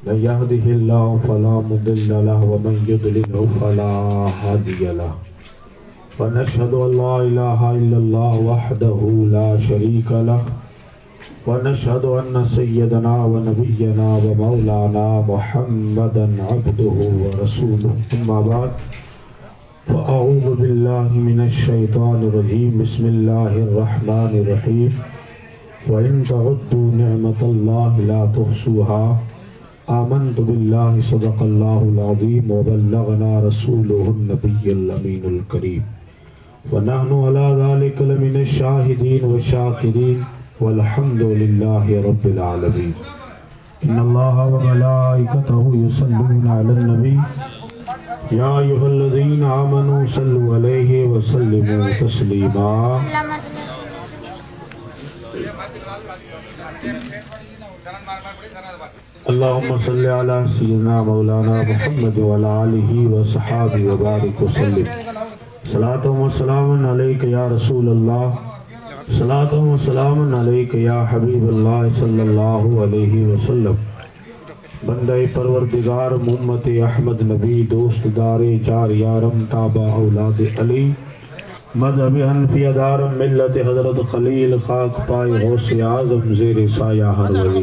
من يهده الله فلا مضل له ومن يضلل فلا هادي له ونشهد أن لا إله إلا الله وحده لا شريك له ونشهد أن سيدنا ونبينا ومولانا محمدا عبده ورسوله أما بعد فأعوذ بالله من الشيطان الرجيم بسم الله الرحمن الرحيم وإن تعدوا نعمة الله لا تحصوها آمنت بالله صدق الله العظيم وبلغنا رسوله النبي الأمين الكريم ونحن على ذلك لمن الشاهدين والشاكرين والحمد لله رب العالمين إن الله وملائكته يصلون على النبي يا أيها الذين آمنوا صلوا عليه وسلموا تسليما اللهم صل على سيدنا مولانا محمد وعلى آله وصحابه وبارك وسلم صلاة وسلام عليك يا رسول الله صلاة وسلام عليك يا حبيب الله صلى الله عليه وسلم بندہ پروردگار محمد احمد نبی دوست دار چار یارم تابع اولاد علی مذہب حنفی دارم ملت حضرت خلیل خاک پائے غوث اعظم زیر سایہ ہر ولی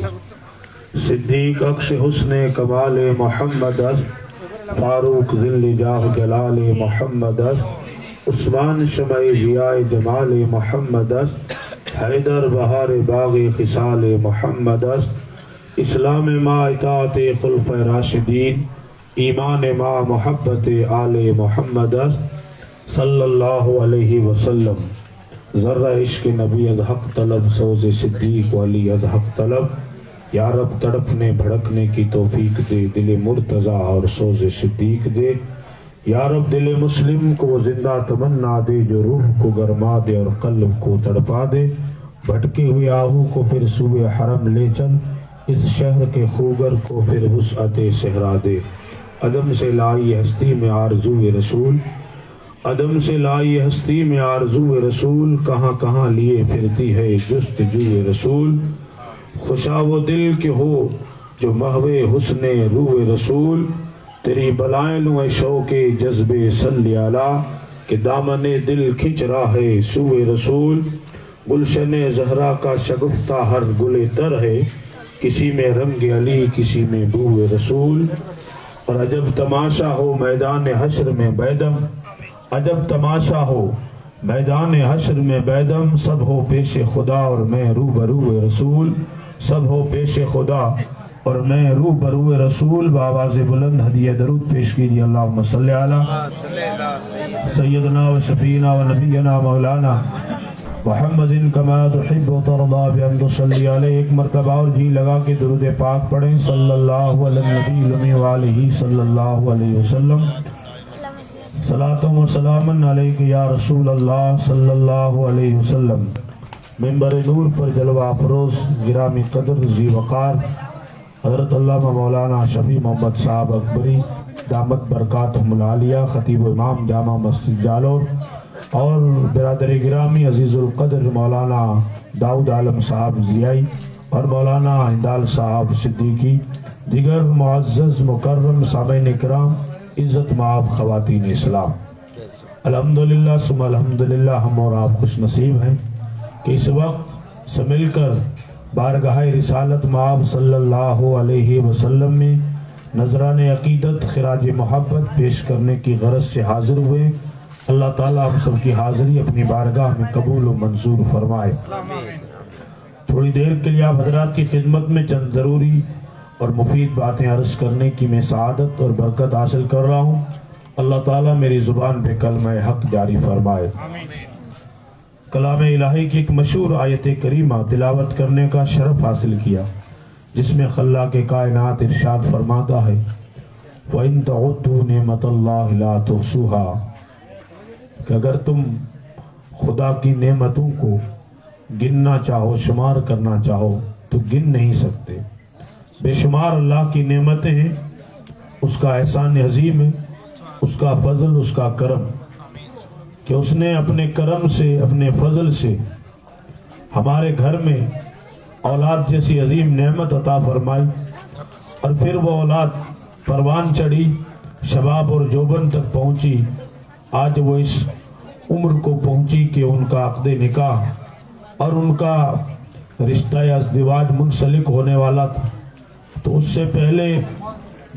صدیق اکش حسن کمال محمد فاروق ذل جاہ جلال محمد عثمان شمع ضیاء جمال محمد حیدر بہار باغ خصال محمد اسلام ما اطاعت خلفۂ راشدین ایمان ما محبت آل محمد صلی اللہ علیہ وسلم ذرہ عشق نبی از حق طلب سوز صدیق ولی از حق طلب یا رب تڑپنے بھڑکنے کی توفیق دے دل مرتضیٰ اور سوز صدیق دے یا رب دل مسلم کو زندہ تمنا دے جو روح کو گرما دے اور قلب کو تڑپا دے بھٹکے ہوئے آہو کو پھر سوئے حرم لے چل اس شہر کے خوگر کو پھر وسعت صحرا دے عدم سے لائی ہستی میں آرزو رسول عدم سے لائی ہستی میں آرزو رسول کہاں کہاں لیے پھرتی ہے جستجو رسول خوشا وہ دل کے ہو جو محو حسن روح رسول تیری بلائیں لوں شوق جذب صلی علی کہ دامن دل کھنچ رہا ہے سوئے رسول گلشن زہرا کا شگفتہ ہر گل تر ہے کسی میں رنگ علی کسی میں بو رسول اور عجب تماشا ہو میدان حشر میں بیدم عجب تماشا ہو میدان حشر میں بیدم سب ہو پیش خدا اور میں روبرو رسول سب ہو پیش خدا اور میں روبرو رسول بآواز بلند ہدیہ درود پیش کیجیے اللہم صلی علی سیدنا و شفینا و نبینا مولانا محمد کما تحب و ترضا بہم تصلی علیہ ایک مرتبہ اور جی لگا کے درود پاک پڑھیں صلی اللہ علی النبی الامی وآلہ صلی اللہ علیہ وسلم صلاۃ و سلام علیک یا رسول اللہ صلی اللہ علیہ وسلم منبر نور پر جلوہ افروز گرامی قدر ذی وقار حضرت علامہ مولانا شفیع محمد صاحب اکبری دامت برکاتہم العالیہ خطیب امام جامع مسجد جالور اور برادر گرامی عزیز القدر مولانا داؤد عالم صاحب ضیائی اور مولانا ہندال صاحب صدیقی دیگر معزز مکرم سامعین اکرام عزت مآب خواتین اسلام الحمدللہ ثم الحمدللہ ہم اور آپ خوش نصیب ہیں کہ اس وقت سے مل کر بارگاہ رسالت مآب صلی اللہ علیہ وسلم میں نذران عقیدت خراج محبت پیش کرنے کی غرض سے حاضر ہوئے اللہ تعالیٰ ہم سب کی حاضری اپنی بارگاہ میں قبول و منظور فرمائے تھوڑی دیر کے لیے آپ حضرات کی خدمت میں چند ضروری اور مفید باتیں عرض کرنے کی میں سعادت اور برکت حاصل کر رہا ہوں اللہ تعالیٰ میری زبان پہ کلمہ حق جاری فرمائے کلام الہی کی ایک مشہور آیت کریمہ تلاوت کرنے کا شرف حاصل کیا جس میں خلاق کائنات ارشاد فرماتا ہے وَإِن تَعُدُّوا نِعْمَةَ اللَّهِ لَا تُحْصُوهَا کہ اگر تم خدا کی نعمتوں کو گننا چاہو شمار کرنا چاہو تو گن نہیں سکتے بے شمار اللہ کی نعمتیں ہیں اس کا احسان عظیم ہے اس کا فضل اس کا کرم کہ اس نے اپنے کرم سے اپنے فضل سے ہمارے گھر میں اولاد جیسی عظیم نعمت عطا فرمائی اور پھر وہ اولاد پروان چڑھی، شباب اور جوبن تک پہنچی، آج وہ اس عمر کو پہنچی کہ ان کا عقد نکاح اور ان کا رشتہ ازدواج منسلک ہونے والا تھا۔ تو اس سے پہلے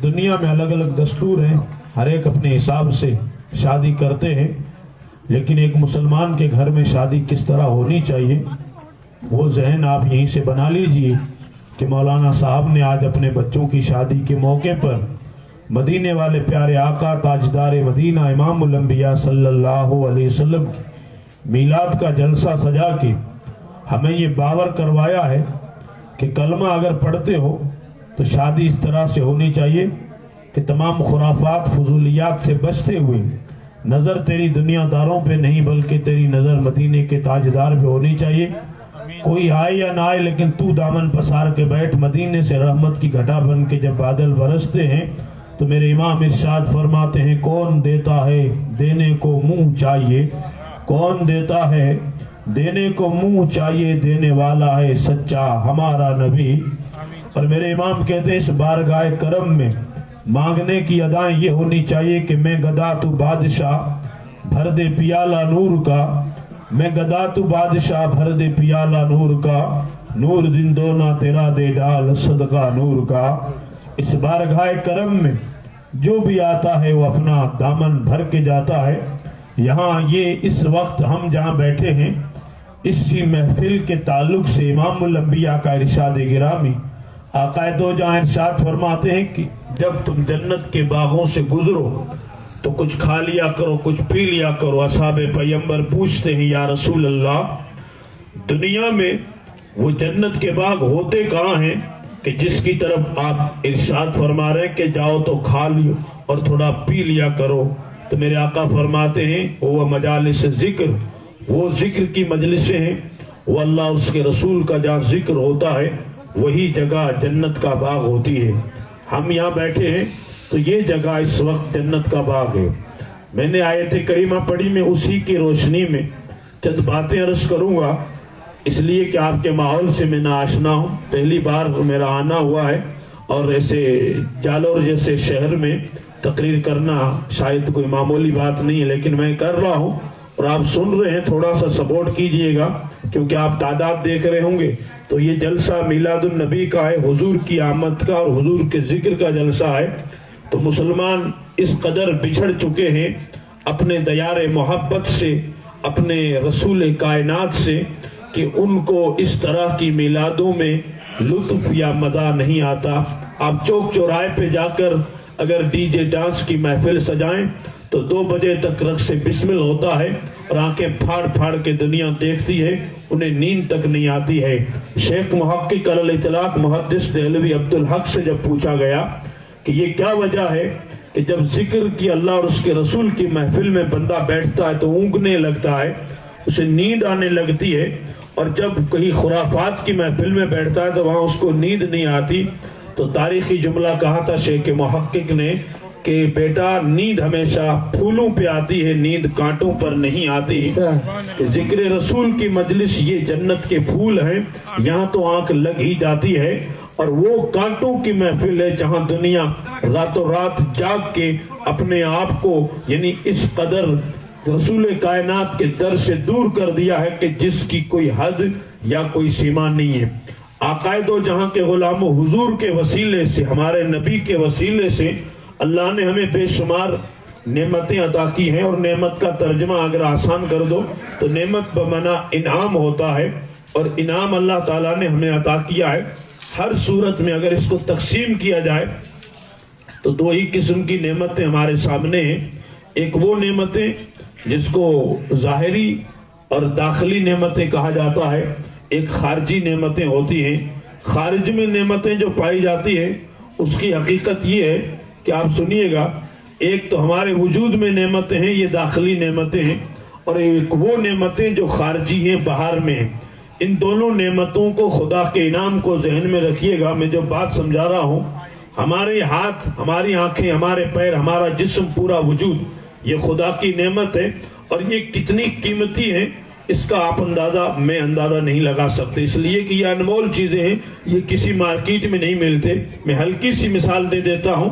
دنیا میں الگ الگ دستور ہیں، ہر ایک اپنے حساب سے شادی کرتے ہیں، لیکن ایک مسلمان کے گھر میں شادی کس طرح ہونی چاہیے وہ ذہن آپ یہیں سے بنا لیجئے کہ مولانا صاحب نے آج اپنے بچوں کی شادی کے موقع پر مدینے والے پیارے آقا تاجدار مدینہ امام الانبیاء صلی اللہ علیہ وسلم کی میلاد کا جلسہ سجا کے ہمیں یہ باور کروایا ہے کہ کلمہ اگر پڑھتے ہو تو شادی اس طرح سے ہونی چاہیے کہ تمام خرافات فضولیات سے بچتے ہوئے نظر تیری دنیا داروں پہ نہیں بلکہ تیری نظر مدینے کے تاجدار پہ ہونی چاہیے۔ کوئی آئے یا نہ آئے لیکن تو دامن پسار کے بیٹھ، مدینے سے رحمت کی گھٹا بن کے جب بادل برستے ہیں تو میرے امام ارشاد فرماتے ہیں کون دیتا ہے دینے کو منہ چاہیے، کون دیتا ہے دینے کو منہ چاہیے، دینے والا ہے سچا ہمارا نبی۔ اور میرے امام کہتے ہیں اس بارگاہ کرم میں مانگنے کی ادائیں یہ ہونی چاہیے کہ میں گدا تو بادشاہ بھر دے پیالہ نور کا، میں گدا تو بادشاہ بھر دے پیالہ نور کا، نور دن دونا تیرا دے ڈال صدقہ نور کا۔ اس بارگاہ کرم میں جو بھی آتا ہے وہ اپنا دامن بھر کے جاتا ہے۔ یہاں یہ اس وقت ہم جہاں بیٹھے ہیں اسی محفل کے تعلق سے امام الانبیاء کا ارشاد گرامی آقا دو جہاں ارشاد فرماتے ہیں کہ جب تم جنت کے باغوں سے گزرو تو کچھ کھا لیا کرو، کچھ پی لیا کرو۔ اصحاب پیغمبر پوچھتے ہیں یا رسول اللہ دنیا میں وہ جنت کے باغ ہوتے کہاں ہیں کہ جس کی طرف آپ ارشاد فرما رہے ہیں کہ جاؤ تو کھا لیو اور تھوڑا پی لیا کرو؟ تو میرے آقا فرماتے ہیں وہ مجالس ذکر، وہ ذکر کی مجلسیں ہیں، وہ اللہ اس کے رسول کا جہاں ذکر ہوتا ہے وہی جگہ جنت کا باغ ہوتی ہے۔ ہم یہاں بیٹھے ہیں تو یہ جگہ اس وقت جنت کا باغ ہے۔ میں نے آیت کریمہ پڑھی، میں اسی کی روشنی میں چند باتیں عرض کروں گا، اس لیے کہ آپ کے ماحول سے میں ناآشنا ہوں، پہلی بار میرا آنا ہوا ہے اور ایسے جالور جیسے شہر میں تقریر کرنا شاید کوئی معمولی بات نہیں ہے، لیکن میں کر رہا ہوں اور آپ سن رہے ہیں، تھوڑا سا سپورٹ کیجئے گا کیونکہ آپ تعداد دیکھ رہے ہوں گے۔ تو یہ جلسہ میلاد النبی کا ہے، حضور کی آمد کا اور حضور کے ذکر کا جلسہ ہے۔ تو مسلمان اس قدر بچھڑ چکے ہیں اپنے دیار محبت سے، اپنے رسول کائنات سے، کہ ان کو اس طرح کی میلادوں میں لطف یا مزہ نہیں آتا۔ آپ چوک چوراہے پہ جا کر اگر ڈی جے ڈانس کی محفل سجائیں تو 2 بجے تک رقص بسمل ہوتا ہے اور آنکھیں پھاڑ پھاڑ کے دنیا دیکھتی ہے، انہیں نیند تک نہیں آتی ہے۔ شیخ محقق علی الاطلاق محدث دہلوی عبدالحق سے جب پوچھا گیا کہ یہ کیا وجہ ہے کہ جب ذکر کی اللہ اور اس کے رسول کی محفل میں بندہ بیٹھتا ہے تو اونگنے لگتا ہے، اسے نیند آنے لگتی ہے، اور جب کہیں خرافات کی محفل میں بیٹھتا ہے تو وہاں اس کو نیند نہیں آتی؟ تو تاریخی جملہ کہا تھا شیخ محقق نے کہ بیٹا نیند ہمیشہ پھولوں پہ آتی ہے، نیند کانٹوں پر نہیں آتی۔ کہ ذکر رسول کی مجلس یہ جنت کے پھول ہیں، یہاں تو آنکھ لگ ہی جاتی ہے، اور وہ کانٹوں کی محفل ہے جہاں دنیا راتوں رات جاگ کے اپنے آپ کو یعنی اس قدر رسول کائنات کے در سے دور کر دیا ہے کہ جس کی کوئی حد یا کوئی سیما نہیں ہے۔ عقائد و جہاں کے غلام و حضور کے وسیلے سے، ہمارے نبی کے وسیلے سے اللہ نے ہمیں بے شمار نعمتیں عطا کی ہیں، اور نعمت کا ترجمہ اگر آسان کر دو تو نعمت بمعنی انعام ہوتا ہے، اور انعام اللہ تعالیٰ نے ہمیں عطا کیا ہے۔ ہر صورت میں اگر اس کو تقسیم کیا جائے تو 2 ہی قسم کی نعمتیں ہمارے سامنے ہیں۔ ایک وہ نعمتیں جس کو ظاہری اور داخلی نعمتیں کہا جاتا ہے، ایک خارجی نعمتیں ہوتی ہیں۔ خارج میں نعمتیں جو پائی جاتی ہیں اس کی حقیقت یہ ہے کہ آپ سنیے گا، ایک تو ہمارے وجود میں نعمتیں ہیں، یہ داخلی نعمتیں ہیں، اور ایک وہ نعمتیں جو خارجی ہیں، باہر میں ہیں۔ ان دونوں نعمتوں کو، خدا کے انعام کو ذہن میں رکھیے گا۔ میں جو بات سمجھا رہا ہوں، ہمارے ہاتھ، ہماری آنکھیں، ہمارے پیر، ہمارا جسم، پورا وجود، یہ خدا کی نعمت ہے، اور یہ کتنی قیمتی ہے اس کا آپ میں اندازہ نہیں لگا سکتے، اس لیے کہ یہ انمول چیزیں ہیں، یہ کسی مارکیٹ میں نہیں ملتے۔ میں ہلکی سی مثال دے دیتا ہوں،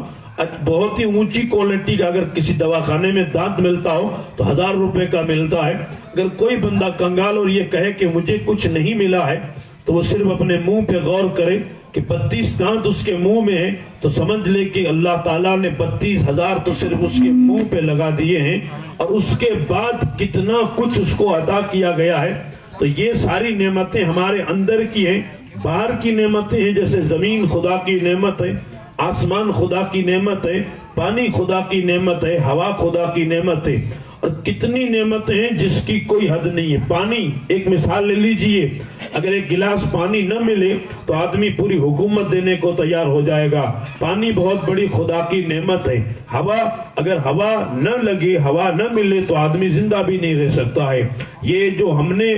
بہت ہی اونچی کوالٹی کا اگر کسی دواخانے میں دانت ملتا ہو تو 1000 روپے کا ملتا ہے۔ اگر کوئی بندہ کنگال اور یہ کہے کہ مجھے کچھ نہیں ملا ہے تو وہ صرف اپنے منہ پہ غور کرے کہ 32 دانت اس کے منہ میں ہیں، تو سمجھ لے کہ اللہ تعالیٰ نے 32,000 تو صرف اس کے منہ پہ لگا دیے ہیں، اور اس کے بعد کتنا کچھ اس کو عطا کیا گیا ہے۔ تو یہ ساری نعمتیں ہمارے اندر کی ہیں، باہر کی نعمتیں ہیں، جیسے زمین خدا کی نعمت ہے، آسمان خدا کی نعمت ہے، پانی خدا کی نعمت ہے، ہوا خدا کی نعمت ہے، اور کتنی نعمتیں ہیں جس کی کوئی حد نہیں ہے۔ پانی، ایک مثال لے لیجئے، اگر ایک گلاس پانی نہ ملے تو آدمی پوری حکومت دینے کو تیار ہو جائے گا۔ پانی بہت بڑی خدا کی نعمت ہے۔ ہوا، اگر ہوا نہ لگے، ہوا نہ ملے تو آدمی زندہ بھی نہیں رہ سکتا ہے۔ یہ جو ہم نے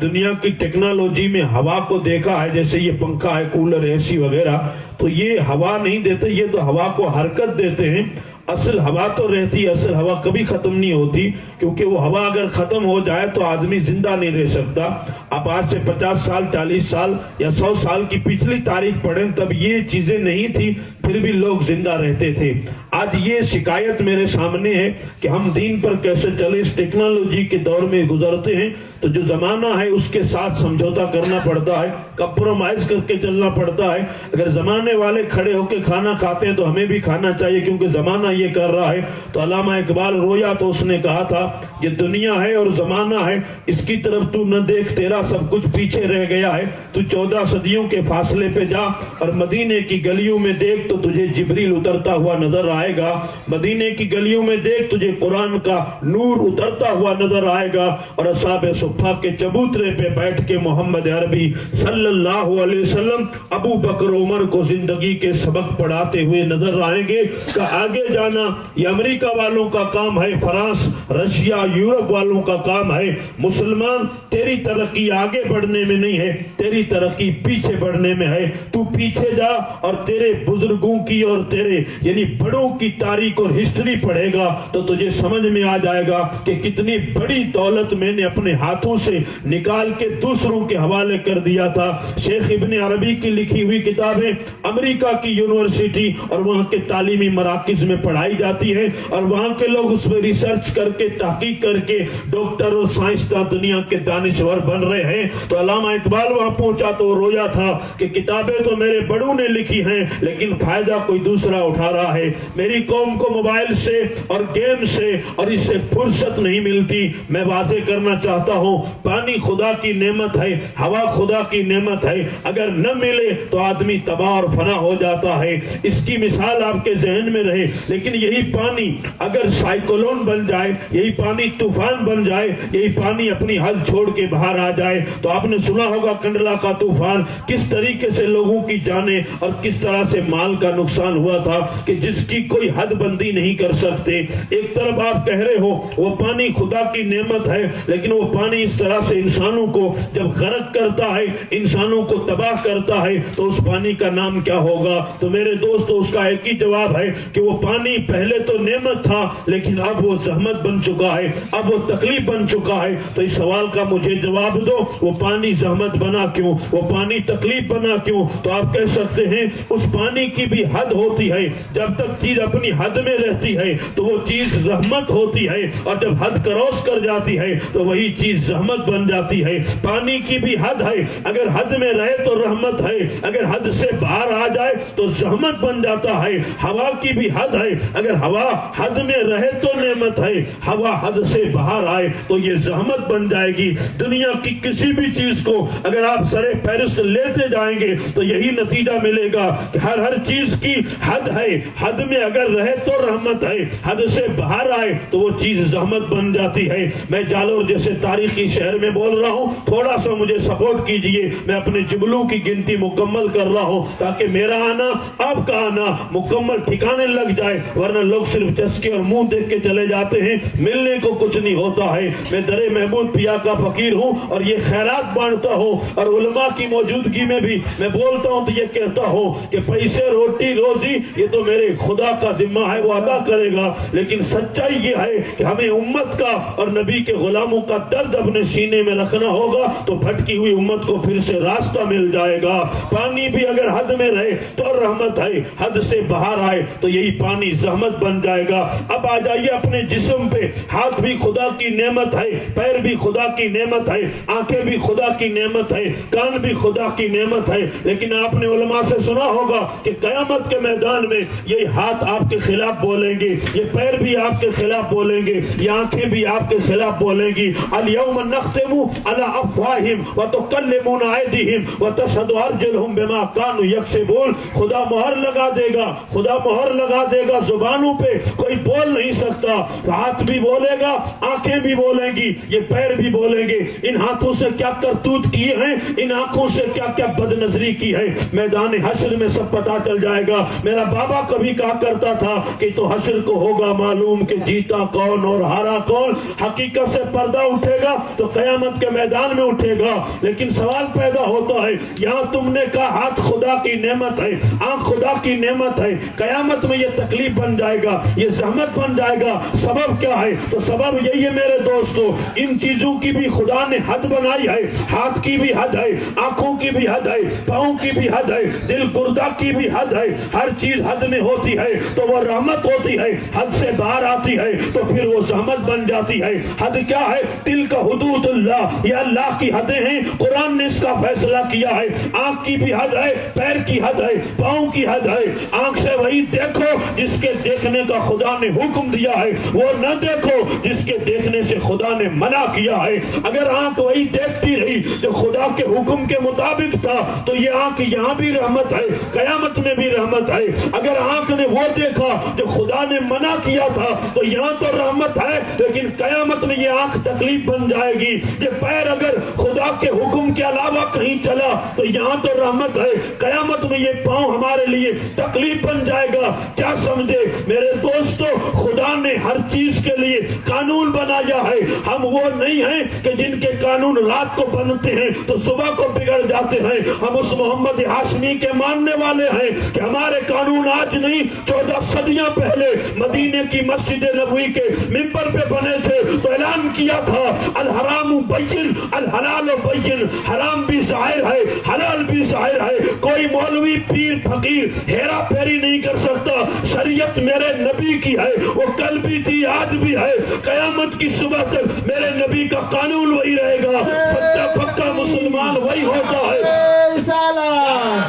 دنیا کی ٹیکنالوجی میں ہوا کو دیکھا ہے، جیسے یہ پنکھا ہے، کولر، اے سی وغیرہ، تو یہ ہوا نہیں دیتے، یہ تو ہوا کو حرکت دیتے ہیں۔ اصل ہوا تو رہتی ہے، اصل ہوا کبھی ختم نہیں ہوتی، کیونکہ وہ ہوا اگر ختم ہو جائے تو آدمی زندہ نہیں رہ سکتا۔ آپ آج سے 50 سال، 40 سال یا 100 سال کی پچھلی تاریخ پڑھیں، تب یہ چیزیں نہیں تھی، پھر بھی لوگ زندہ رہتے تھے۔ آج یہ شکایت میرے سامنے ہے کہ ہم دین پر کیسے چلے، اس ٹیکنالوجی کے دور میں گزرتے ہیں تو جو زمانہ ہے اس کے ساتھ سمجھوتا کرنا پڑتا ہے، کمپرومائز کر کے چلنا پڑتا ہے۔ اگر زمانے والے کھڑے ہو کے کھانا کھاتے ہیں تو ہمیں بھی کھانا چاہیے، کیونکہ زمانہ یہ کر رہا ہے۔ تو علامہ اقبال رویا تو اس نے کہا تھا، یہ دنیا ہے اور زمانہ ہے، اس کی طرف تو نہ دیکھ، تیرا سب کچھ پیچھے رہ گیا ہے۔ تو 14 صدیوں کے فاصلے پہ جا اور مدینے کی گلیوں میں دیکھ تو تجھے جبریل اترتا ہوا نظر آئے گا۔ مدینے کی گلیوں میں دیکھ، تجھے قرآن کا نور اترتا ہوا نظر آئے گا، اور اصحاب صفہ کے چبوترے پہ بیٹھ کے محمد عربی صلی اللہ علیہ وسلم ابو بکر عمر کو زندگی کے سبق پڑھاتے ہوئے نظر آئیں گے کہ آگے جانا یہ امریکہ والوں کا کام ہے، فرانس، رشیا، یورپ والوں کا کام ہے۔ مسلمان، تیری ترقی آگے بڑھنے میں نہیں ہے، تیری ترقی پیچھے بڑھنے میں ہے۔ تو پیچھے جا اور تیرے بزرگوں کی اور تیرے یعنی بڑوں کی تاریخ اور ہسٹری پڑھے گا تو تجھے سمجھ میں آ جائے گا کہ کتنی بڑی دولت میں نے اپنے ہاتھوں سے نکال کے دوسروں کے حوالے کر دیا تھا۔ شیخ ابن عربی کی لکھی ہوئی کتابیں امریکہ کی یونیورسٹی اور وہاں کے تعلیمی مراکز میں پڑھائی جاتی ہیں، اور وہاں کے لوگ اس میں ریسرچ کر کے، تحقیق کر کے ڈاکٹر اور سائنسداں دنیا کے دانشور بن رہے ہیں۔ تو علامہ اقبال وہاں پہنچا تو رویا تھا کہ کتابیں تو میرے بڑوں نے لکھی ہیں لیکن فائدہ کوئی دوسرا اٹھا رہا ہے۔ میری قوم کو موبائل سے اور گیم سے اور اس سے فرصت نہیں ملتی۔ میں واضح کرنا چاہتا ہوں، پانی خدا کی نعمت ہے، ہوا خدا کی نعمت ہے، اگر نہ ملے تو آدمی تباہ اور فنا ہو جاتا ہے۔ اس کی مثال آپ کے ذہن میں رہے، لیکن یہی پانی اگر سائیکلون بن جائے، یہی پانی طوفان بن جائے، یہی پانی اپنی حد چھوڑ کے باہر آ جائے تو آپ نے سنا ہوگا کنڈلا کا طوفان، کس طریقے سے لوگوں کی جانیں اور کس طرح سے مال کا نقصان ہوا تھا کہ جس کی کوئی حد بندی نہیں کر سکتے۔ ایک طرف آپ کہہ رہے ہو وہ پانی خدا کی نعمت ہے، لیکن وہ پانی اس طرح سے انسانوں کو جب غرق کرتا ہے، انسانوں کو تباہ کرتا ہے، تو اس پانی کا نام کیا ہوگا؟ تو میرے دوستو، اس کا ایک ہی جواب ہے کہ وہ پانی پہلے تو نعمت تھا لیکن اب وہ زحمت بن چکا ہے، اب وہ تکلیف بن چکا ہے۔ تو اس سوال کا مجھے جواب دو، وہ پانی زحمت بنا کیوں؟ وہ پانی تکلیف بنا کیوں؟ تو آپ کہہ سکتے ہیں اس پانی کی بھی حد ہوتی ہے، جب تک چیز اپنی حد میں رہتی ہے تو وہ چیز رحمت ہوتی ہے، اور جب حد کراس کر جاتی ہے تو وہی چیز زحمت بن جاتی ہے۔ پانی کی بھی حد ہے، اگر حد میں رہے تو رحمت ہے، اگر حد سے باہر آ جائے تو زحمت بن جاتا ہے۔ ہوا کی بھی حد ہے، اگر ہوا حد میں رہے تو نعمت ہے، ہوا حد سے باہر آئے تو یہ زحمت بن جائے گی۔ دنیا کی کسی بھی چیز کو اگر آپ سرے فہرست لیتے جائیں گے تو یہی نتیجہ ملے گا کہ ہر چیز کی حد ہے، حد میں اگر رہے تو رحمت ہے، حد سے باہر آئے تو وہ چیز زحمت بن جاتی ہے۔ میں جالور جیسے تاریخی شہر میں بول رہا ہوں، تھوڑا سا مجھے سپورٹ کیجئے، میں اپنے جملوں کی گنتی مکمل کر رہا ہوں تاکہ میرا آنا، آپ کا آنا مکمل ٹھکانے لگ جائے، ورنہ لوگ صرف چسکے اور منہ دیکھ کے چلے جاتے ہیں، ملنے کو کچھ نہیں ہوتا ہے۔ میں در محمود پیا کا فقیر ہوں اور یہ خیرات بانٹتا ہوں، اور علماء کی موجودگی میں بھی میں بولتا ہوں تو یہ کہتا ہوں کہ پیسے روز روٹی روزی یہ تو میرے خدا کا ذمہ ہے، وہ ادا کرے گا، لیکن سچائی یہ ہے کہ ہمیں امت کا اور نبی کے غلاموں کا درد اپنے سینے میں رکھنا ہوگا، تو بھٹکی ہوئی امت کو پھر سے راستہ مل جائے گا۔ پانی بھی اگر حد میں رہے تو رحمت ہے، حد سے باہر آئے تو یہی پانی زحمت بن جائے گا۔ اب آ جائیے اپنے جسم پہ، ہاتھ بھی خدا کی نعمت ہے، پیر بھی خدا کی نعمت ہے، آنکھیں بھی خدا کی نعمت ہے، کان بھی خدا کی نعمت ہے، لیکن آپ نے علماء سے سنا ہوگا کہ قیامت کے میدان میں یہ ہاتھ آپ کے خلاف بولیں گے، یہ پیر بھی آپ کے خلاف بولیں گے، یہ آنکھیں بھی آپ کے خلاف بولیں گی۔ الیوم نختم علی افواہہم وتکلمنا ایدیہم وتشہد ارجلہم بما کانوا یکسبون۔ خدا مہر لگا دے گا، خدا مہر لگا دے گا، زبانوں پہ کوئی بول نہیں سکتا، ہاتھ بھی بولے گا، آنکھیں بھی بولیں گی، یہ پیر بھی بولیں گے۔ ان ہاتھوں سے کیا کرتوت کیے ہیں، ان آنکھوں سے کیا کیا بد نظری کی ہے، میدان حشر میں سب پتا چل جائے گا۔ میرا بابا کبھی کہا کرتا تھا کہ تو حشر کو ہوگا معلوم کہ جیتا کون اور ہارا کون۔ حقیقت سے پردہ اٹھے گا تو قیامت کے میدان میں اٹھے گا، لیکن سوال پیدا ہوتا ہے، یہاں تم نے کہا ہاتھ خدا کی نعمت ہے، آنکھ خدا کی نعمت ہے، قیامت میں یہ تکلیف بن جائے گا، یہ زحمت بن جائے گا، سبب کیا ہے؟ تو سبب یہی ہے میرے دوستو، ان چیزوں کی بھی خدا نے حد بنائی ہے، ہاتھ کی بھی حد ہے، آنکھوں کی بھی حد ہے، پاؤں کی بھی حد ہے، دل گردہ کی بھی حد ہے، ہر چیز حد میں ہوتی ہے تو وہ رحمت ہوتی ہے، حد سے باہر آتی ہے تو پھر وہ زحمت بن جاتی ہے۔ حد کیا ہے؟ دل کا حدود اللہ، یہ اللہ کی حدیں ہیں، قرآن نے اس کا فیصلہ کیا ہے۔ آنکھ کی بھی حد ہے، پیر کی حد ہے، پاؤں کی حد ہے۔ آنکھ سے وہی دیکھو جس کے دیکھنے کا خدا نے حکم دیا ہے، وہ نہ دیکھو جس کے دیکھنے سے خدا نے منع کیا ہے۔ اگر آنکھ وہی دیکھتی رہی جو خدا کے حکم کے مطابق تھا تو یہ آنکھ یہاں بھی رحمت ہے، قیامت میں بھی رحمت ہے۔ اگر آنکھ نے وہ دیکھا جو خدا نے منع کیا تھا تو یہاں تو رحمت ہے، لیکن قیامت میں یہ آنکھ تکلیف بن جائے گی۔ یہ پیر اگر خدا کے حکم کے علاوہ کہیں چلا تو یہاں تو رحمت ہے، قیامت میں یہ پاؤں ہمارے لیے تکلیف بن جائے گا۔ کیا سمجھے میرے دوستو، خدا نے ہر چیز کے لیے قانون بنایا ہے۔ ہم وہ نہیں ہیں کہ جن کے قانون رات کو بنتے ہیں تو صبح کو بگڑ جاتے ہیں۔ ہم اس محمد ہاشمی کے ماننے والے ہیں کہ ہمارے قانون آج نہیں 14 صدیاں پہلے مدینے کی مسجد نبوی کے منبر پہ بنے تھے تو اعلان کیا تھا الحرام بین الحلال بین، حرام بھی ظاہر ہے، حلال بھی ظاہر ہے۔ کوئی مولوی پیر فقیر ہیرا پھیری نہیں کر سکتا۔ شریعت میرے نبی کی ہے، وہ کل بھی تھی آج بھی ہے، قیامت کی صبح تک میرے نبی کا قانون وہی رہے گا۔ سچا پکا مسلمان وہی ہوتا ہے۔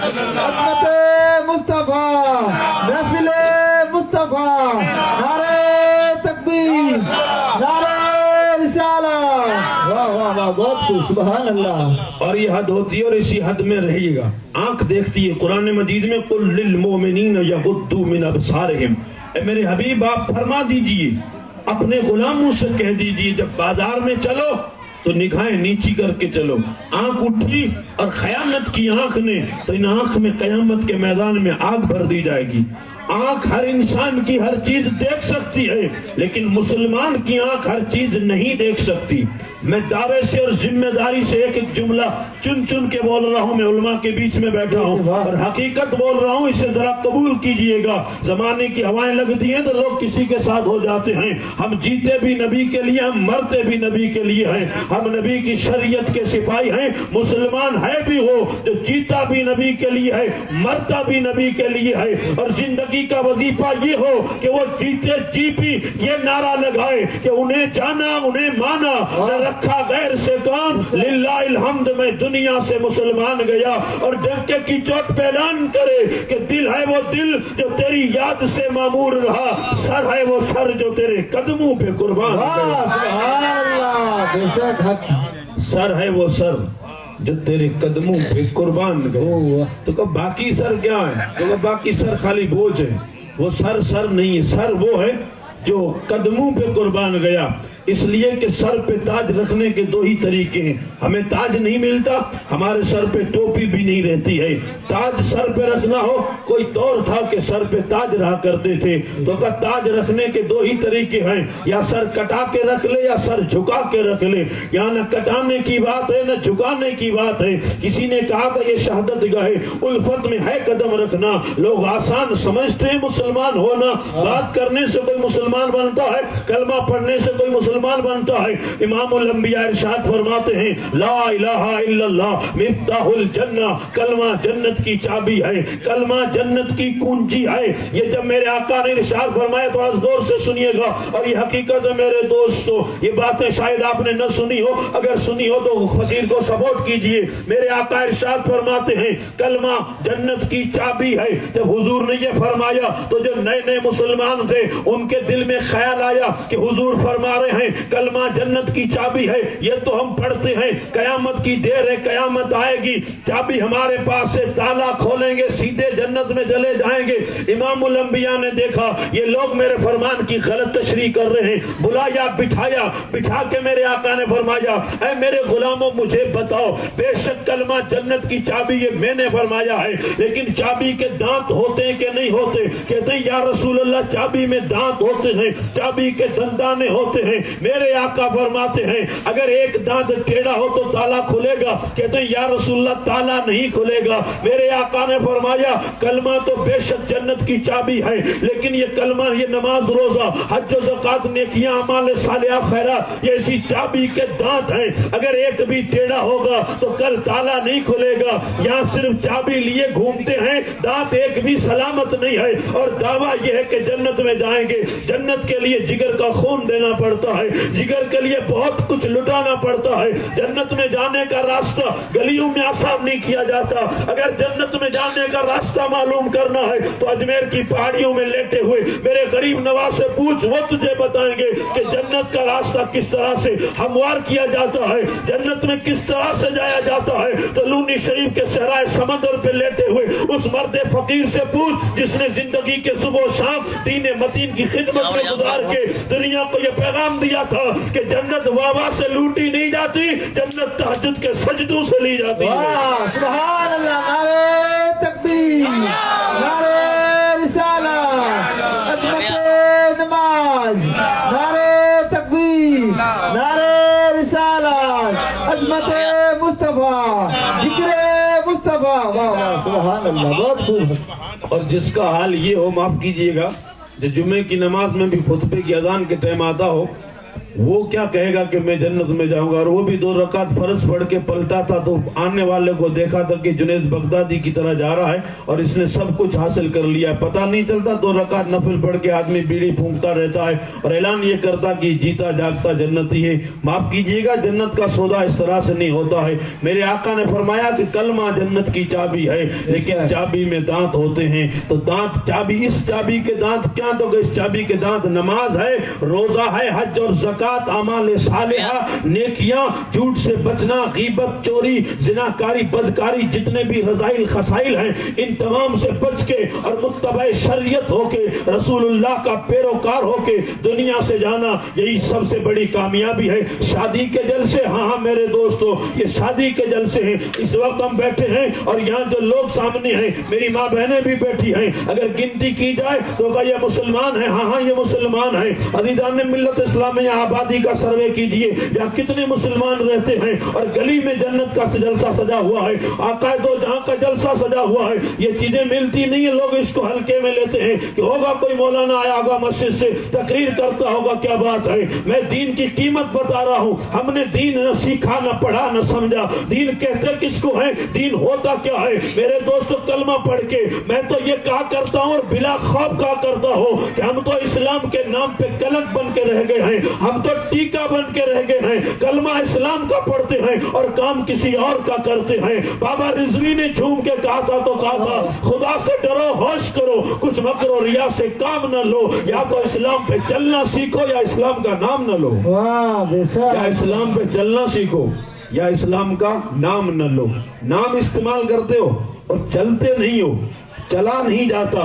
خدمت مصطفیٰ، محفل مصطفیٰ، نعرہ تکبیر، نعرہ رسالت، واہ واہ واہ، بہت خوب، سبحان اللہ۔ اور یہ حد ہوتی ہے اور اسی حد میں رہیے گا۔ آنکھ دیکھتی ہے، قرآن مجید میں قل للمؤمنین یغضوا من ابصارہم، اے میرے حبیب آپ فرما دیجئے، اپنے غلاموں سے کہہ دیجئے جب بازار میں چلو تو نگاہیں نیچی کر کے چلو۔ آنکھ اٹھی اور خیانت کی آنکھ نے تو ان آنکھ میں قیامت کے میدان میں آگ بھر دی جائے گی۔ آنکھ ہر انسان کی ہر چیز دیکھ سکتی ہے، لیکن مسلمان کی آنکھ ہر چیز نہیں دیکھ سکتی۔ میں دعوے سے اور ذمہ داری سے ایک ایک جملہ چن چن کے بول رہا ہوں، میں علماء کے بیچ میں بیٹھا ہوں اور حقیقت بول رہا ہوں، اسے ذرا قبول کیجئے گا۔ زمانے کی ہوائیں لگتی ہیں تو لوگ کسی کے ساتھ ہو جاتے ہیں۔ ہم جیتے بھی نبی کے لیے، ہم مرتے بھی نبی کے لیے ہیں، ہم نبی کی شریعت کے سپاہی ہیں۔ مسلمان ہے بھی وہ جو جیتا بھی نبی کے لیے ہے، مرتا بھی نبی کے لیے ہے، اور زندگی کا وظیفہ یہ ہو کہ وہ جیتے جی بھی یہ نعرہ لگائے کہ انہیں جانا انہیں مانا، نہ رکھا غیر سے کام، للہ الحمد میں دنیا سے مسلمان گیا، اور ڈنکے کی چوٹ پہ اعلان کرے کہ دل ہے وہ دل جو تیری یاد سے معمور رہا، سر ہے وہ سر جو تیرے قدموں پہ قربان گیا۔ سبحان اللہ، بے شک حق، سر ہے وہ سر جو تیرے قدموں پہ قربان گئے۔ تو کہ باقی سر کیا ہے؟ تو کہ باقی سر خالی بوجھ ہے، وہ سر نہیں ہے، سر وہ ہے جو قدموں پہ قربان گیا۔ اس لیے کہ سر پہ تاج رکھنے کے دو ہی طریقے ہیں. ہمیں تاج نہیں ملتا, ہمارے سر پہ ٹوپی بھی نہیں رہتی ہے. تاج سر پہ رکھنا ہو, کوئی دور تھا کہ سر پہ تاج رہا کرتے تھے, تو کہ تاج رکھنے کے دو ہی طریقے ہیں, یا سر کٹا کے رکھ لے یا سر جھکا کے رکھ لے. یہاں نہ کٹانے کی بات ہے نہ جھکانے کی بات ہے. کسی نے کہا کہ یہ شہادت گاہ الفت میں ہے قدم رکھنا. لوگ آسان سمجھتے ہیں مسلمان ہونا, بات کرنے سے کوئی مسلمان بنتا ہے, کلمہ پڑھنے سے کوئی مسلمان بنتا ہے. امام الانبیاء ارشاد فرماتے ہیں لا الہ الا اللہ مفتاح الجنہ, کلمہ جنت کی چابی ہے, کلمہ جنت کی کنجی ہے. یہ جب میرے آقا نے ارشاد فرمایا تو زور سے سنیے گا, اور یہ حقیقت ہے میرے دوستو. یہ باتیں شاید آپ نے نہ سنی ہو, اگر سنی ہو تو فقیر کو سپورٹ کیجئے. میرے آقا ارشاد فرماتے ہیں کلمہ جنت کی چابی ہے. جب حضور نے یہ فرمایا تو جو نئے نئے مسلمان تھے ان کے دل میں خیال آیا کہ حضور فرما رہے ہیں کلمہ جنت کی چابی ہے. یہ تو ہم پڑھتے ہیں قیامت کی دیر ہے, قیامت آئے گی, چابی ہمارے پاس سے, تالا کھولیں گے سیدھے جنت میں چلے جائیں گے. امام الانبیاء نے دیکھا یہ لوگ میرے فرمان کی غلط تشریح کر رہے ہیں, بلایا بٹھایا, بٹھا کے میرے آقا نے فرمایا اے میرے غلاموں مجھے بتاؤ, بے شک کلمہ جنت کی چابی یہ میں نے فرمایا ہے, لیکن چابی کے دانت ہوتے ہیں کہ نہیں ہوتے؟ کہتے ہیں یا رسول اللہ چابی میں دانت ہوتے ہیں, چابی کے دندانے ہوتے ہیں. میرے آقا فرماتے ہیں اگر ایک دانت ٹیڑھا ہو تو تالا کھلے گا. کہتے ہیں یا رسول اللہ تالا نہیں کھلے گا. میرے آقا نے فرمایا کلمہ تو بے شک جنت کی چابی ہے, لیکن یہ کلمہ, یہ نماز روزہ حج و زکات نیکیاں اعمال صالحہ خیرات یہ اسی چابی کے دانت ہیں. اگر ایک بھی ٹیڑھا ہوگا تو کل تالا نہیں کھلے گا. یہاں صرف چابی لیے گھومتے ہیں, دانت ایک بھی سلامت نہیں ہے. اور دعویٰ یہ ہے کہ جنت میں جائیں گے. جنت کے لیے جگر کا خون دینا پڑتا ہے, جگر کے لیے بہت کچھ لٹانا پڑتا ہے. جنت میں جانے کا راستہ گلیوں میں آسان نہیں کیا جاتا. اگر جنت میں جانے کا راستہ معلوم کرنا ہے تو اجمیر کی پہاڑیوں میں لیٹے ہوئے میرے غریب نواز سے پوچھ, وہ تجھے بتائیں گے کہ جنت کا راستہ کس طرح سے ہموار کیا جاتا ہے, جنت میں کس طرح سے جایا جاتا ہے. تو لونی شریف کے صحرائے سمندر پہ لیٹے ہوئے اس مرد فقیر سے پوچھ جس نے زندگی کے صبح و شام دین متین کی خدمت میں گزار کے دنیا کو یہ پیغام دیا تھا کہ جنت واہ سے لوٹی نہیں جاتی, جنت تہجد کے سجدوں سے لی جاتی ہے. سبحان اللہ, نعرہ تکبیر, نعرہ رسالت, عظمت نماز, نعرہ تکبیر, نعرہ رسالت, عظمت مصطفیٰ, ذکر مصطفیٰ. واہ واہ سبحان اللہ, بہت خوب. اور جس کا حال یہ ہو, معاف کیجئے گا, جو جمعے کی نماز میں بھی خطبے کی اذان کے ٹائم آتا ہو, وہ کیا کہے گا کہ میں جنت میں جاؤں گا. اور وہ بھی 2 رکعت فرض پڑھ کے پلٹا تھا تو آنے والے کو دیکھا تھا کہ جنید بغدادی کی طرح جا رہا ہے اور اس نے سب کچھ حاصل کر لیا ہے. پتہ نہیں چلتا 2 رکعت نفل پڑھ کے آدمی بیڑی پھونکتا رہتا ہے اور اعلان یہ کرتا کہ جیتا جاگتا جنتی ہے. معاف کیجئے گا, جنت کا سودا اس طرح سے نہیں ہوتا ہے. میرے آقا نے فرمایا کہ کلمہ جنت کی چابی ہے, لیکن چابی میں دانت ہوتے ہیں. تو دانت چابی, اس چابی کے دانت کیا, تو اس چابی کے دانت نماز ہے, روزہ ہے, حج اور زکات, اعمال صالحہ, نیکیاں, جھوٹ سے بچنا, غیبت, چوری, زناکاری, بدکاری, جتنے بھی رذائل خسائل ہیں ان تمام سے بچ کے اور متبع شریعت ہو کے رسول اللہ کا پیروکار ہو کے دنیا سے جانا, یہی سب سے بڑی کامیابی ہے. شادی کے جلسے, ہاں میرے دوستو یہ شادی کے جلسے ہیں. اس وقت ہم بیٹھے ہیں اور یہاں جو لوگ سامنے ہیں میری ماں بہنیں بھی بیٹھی ہیں, اگر گنتی کی جائے تو کہ یہ مسلمان ہیں, ہاں یہ مسلمان ہیں. عزیزان ملت اسلامیہ آبادی کا سروے کیجئے, یہاں کتنے مسلمان رہتے ہیں اور گلی میں جنت کا جلسہ سجا ہوا ہے, آقا دو جہاں کا جلسہ سجا ہوا ہے. یہ چیزیں ملتی نہیں ہیں, لوگ اس کو ہلکے میں لیتے ہیں کہ ہوگا کوئی مولانا آیا ہوگا مسجد سے تقریر کرتا ہوگا, کیا بات ہے. میں دین کی قیمت بتا رہا ہوں. ہم نے دین نہ سیکھا, نہ پڑھا, نہ سمجھا. دین کہتے کس کو ہے, دین ہوتا کیا ہے. میرے دوستو کلمہ پڑھ کے میں تو یہ کہا کرتا ہوں اور بلا خوف کہا کرتا ہوں کہ ہم تو اسلام کے نام پہ کلنک بن کے رہ گئے ہیں, ہم تو ٹیکا بن کے رہ گئے ہیں. کلمہ اسلام کا پڑھتے ہیں اور کام کسی اور کا کرتے ہیں. بابا رضوی نے جھوم کے کہا تھا تو کہا تھا خدا سے ڈرو, ہوش کرو, کچھ مکر و ریا سے کام نہ لو. یا تو اسلام پہ چلنا سیکھو یا اسلام کا نام نہ لو. یا اسلام پہ چلنا سیکھو یا اسلام کا نام نہ لو. نام استعمال کرتے ہو اور چلتے نہیں ہو, چلا نہیں جاتا,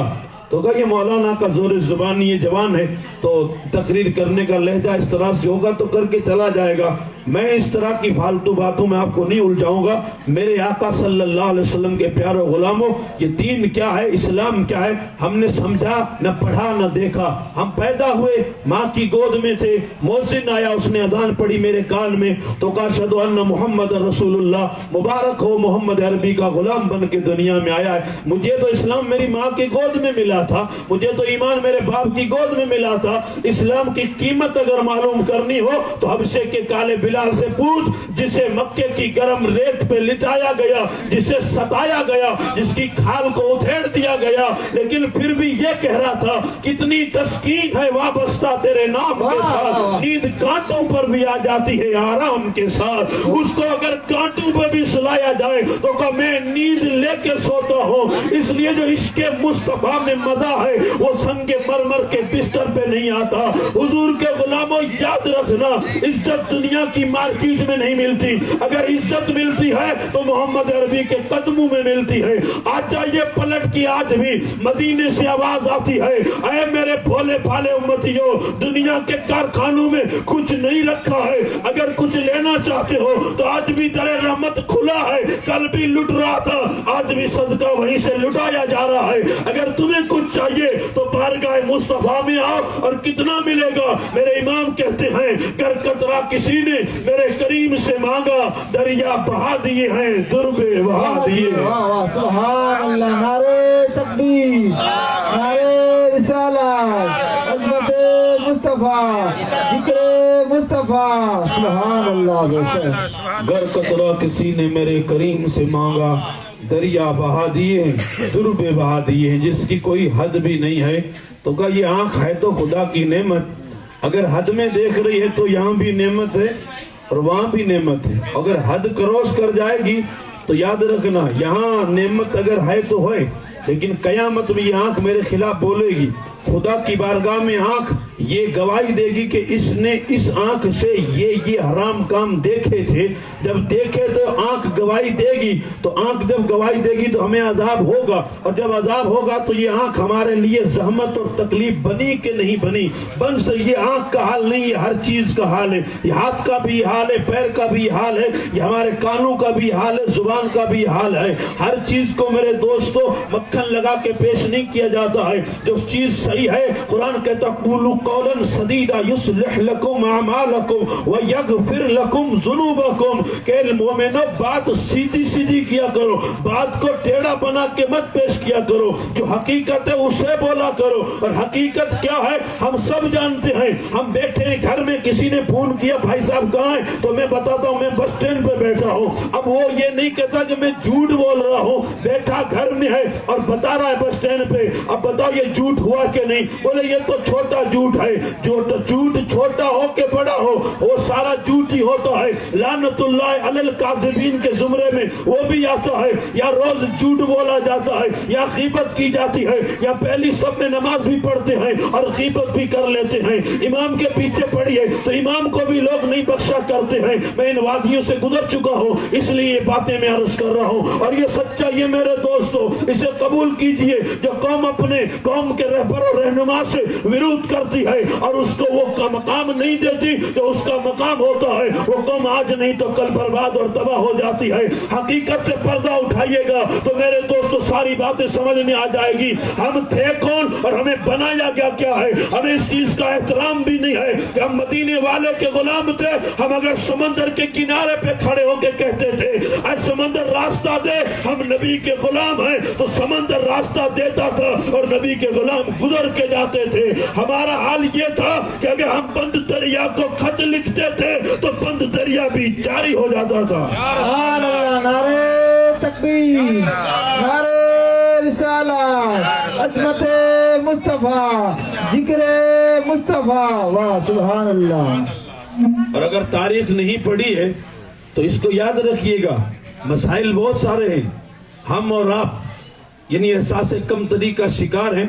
تو کہا یہ مولانا کا زور زبانی یہ جوان ہے تو تقریر کرنے کا لہجہ اس طرح سے ہوگا تو کر کے چلا جائے گا، میں اس طرح کی فالتو باتوں میں آپ کو نہیں الجھاؤں گا۔ میرے آقا صلی اللہ علیہ وسلم کے پیارے غلاموں، یہ دین کیا ہے، اسلام کیا ہے، ہم نے سمجھا نہ پڑھا نہ دیکھا۔ ہم پیدا ہوئے ماں کی گود میں تھے، مؤذن آیا، اس نے اذان پڑھی میرے کان میں تو کہا اشہد ان محمد رسول اللہ، مبارک ہو محمد عربی کا غلام بن کے دنیا میں آیا ہے۔ مجھے تو اسلام میری ماں کی گود میں ملا تھا، مجھے تو ایمان میرے باپ کی گود میں ملا تھا۔ اسلام کی قیمت اگر معلوم کرنی ہو تو حبشے کے کالے بلال سے پوچھ، جسے مکے کی گرم ریت پہ لٹایا گیا، جسے ستایا گیا، جس کی کھال کو ادھیڑ دیا گیا، لیکن پھر بھی یہ کہہ رہا تھا کتنی تسکین ہے وابستہ تیرے نام کے ساتھ، نیند کانٹوں پر بھی آ جاتی ہے آرام کے ساتھ۔ اس کو اگر کانٹوں پر بھی سلایا جائے تو کہ میں نیند لے کے سوتا ہوں، اس لیے جو عشق مصطفیٰ میں مزہ ہے وہ سنگ مرمر کے بستر پہ نہیں آتا۔ حضور کے غلاموں یاد رکھنا، عزت دنیا کی مارکیٹ میں نہیں ملتی، اگر عزت ملتی ہے تو محمد عربی کے قدموں میں ملتی ہے۔ آج جائیے پلٹ کی، آج بھی مدینے سے آواز آتی ہے، اے میرے بھولے بھالے امتیوں، دنیا کے کارخانوں میں کچھ نہیں رکھا ہے، اگر کچھ لینا چاہتے ہو تو آج بھی در رحمت کھلا ہے، کل بھی لٹ رہا تھا، آج بھی صدقہ وہیں سے لٹایا جا رہا ہے۔ اگر تمہیں کچھ چاہیے تو بارگاہ مصطفیٰ میں آؤ، اور کتنا ملے گا؟ میرے امام کہتے ہیں گر قطرہ کسی نے میرے کریم سے مانگا، دریا بہا دیے ہیں، دربے بہا دیے ہیں۔ سبحان اللہ، نعرہ تکبیر، نعرہ رسالت، عظمت مصطفیٰ، ذکر مصطفیٰ، سبحان اللہ۔ گر قطرہ کسی نے میرے کریم سے مانگا، دریا بہا دیے ہیں، دربے بہا دیے ہیں، جس کی کوئی حد بھی نہیں ہے۔ تو کہا یہ آنکھ ہے تو خدا کی نعمت، اگر حد میں دیکھ رہی ہے تو یہاں بھی نعمت ہے اور وہاں بھی نعمت ہے، اگر حد کروس کر جائے گی تو یاد رکھنا یہاں نعمت اگر ہے تو ہے، لیکن قیامت میں یہ آنکھ میرے خلاف بولے گی۔ خدا کی بارگاہ میں آنکھ یہ گواہی دے گی کہ اس نے اس آنکھ سے یہ حرام کام دیکھے تھے، جب دیکھے تو آنکھ گواہی دے گی، تو آنکھ جب گواہی دے گی تو ہمیں عذاب ہوگا، اور جب عذاب ہوگا تو یہ آنکھ ہمارے لیے زحمت اور تکلیف بنی کہ نہیں بنی؟ بن سے یہ آنکھ کا حال نہیں، یہ ہر چیز کا حال ہے، یہ ہاتھ کا بھی حال ہے، پیر کا بھی حال ہے، یہ ہمارے کانوں کا بھی حال ہے، زبان کا بھی حال ہے۔ ہر چیز کو میرے دوستو مکھن لگا کے پیش نہیں کیا جاتا ہے، جو چیز صحیح ہے قرآن کہتا قولوا قولا سدیدا یصلح لکم اعمالکم ویغفر لکم ذنوبکم، کہ مومنو بات سیدھی سیدھی کیا کرو، بات کو ٹیڑھا بنا کے مت پیش کیا کرو، جو حقیقت ہے اسے بولا کرو۔ اور حقیقت کیا ہے ہم سب جانتے ہیں، ہم بیٹھے ہیں گھر میں، کسی نے فون کیا بھائی صاحب کہاں ہیں تو میں بتاتا ہوں میں بس اسٹینڈ پہ بیٹھا ہوں، اب وہ یہ نہیں کہتا کہ میں جھوٹ بول رہا ہوں، بیٹھا گھر میں ہے اور بتا رہا ہے بس اسٹینڈ پہ، اب بتاؤ یہ جھوٹ ہوا کہ نہیں؟ بولے یہ تو چھوٹا جھوٹ ہے، جھوٹ چھوٹا ہو کہ بڑا ہو وہ سارا جھوٹ ہی ہوتا ہے۔ لعنت اللہ علی الکاذبین کے زمرے میں وہ بھی آتا ہے، یا روز جھوٹ بولا جاتا ہے، یا غیبت کی جاتی ہے، یا پہلی صف میں نماز بھی پڑھتے ہیں اور غیبت بھی کر لیتے ہیں، امام کے پیچھے پڑھیے تو امام کو بھی لوگ نہیں بخشا کرتے ہیں۔ میں ان وادیوں سے گزر چکا ہوں اس لیے یہ باتیں میں عرض کر رہا ہوں، اور یہ سچا یہ میرے دوستو اسے قبول کیجئے، جو قوم اپنے قوم کے رہبر اور رہنما سے ورود کرتی ہے اور اس کو وہ مقام نہیں دیتی جو اس کا مقام ہوتا ہے، وہ قوم آج نہیں تو کل برباد اور تباہ ہو جاتی ہے۔ حقیقت سے پردہ اٹھائیے گا تو میرے دوستو ساری باتیں سمجھ میں آ جائے گی، ہم تھے کون اور ہمیں بنایا گیا کیا ہے۔ ہمیں اس چیز کا احترام بھی نہیں ہے کہ ہم مدینے والے کے غلام تھے، ہم اگر سمندر کے کنارے پہ کھڑے ہو کے کہتے تھے اے سمندر راستہ دے، ہم نبی کے غلام ہیں، تو سمندر راستہ دیتا تھا اور نبی کے غلام گزر کے جاتے تھے۔ ہمارا حال یہ تھا کہ اگر ہم بند دریا کو خط لکھتے تھے تو بند دریا بھی جاری ہو جاتا تھا۔ سبحان اللہ، نعرہ تکبیر، نعرہ رسالت، عظمت مصطفیٰ، ذکر مصطفیٰ، واہ سبحان اللہ۔ اور اگر تاریخ نہیں پڑھی ہے تو اس کو یاد رکھیے گا، مسائل بہت سارے ہیں، ہم اور آپ یعنی احساس کم تری کا شکار ہیں،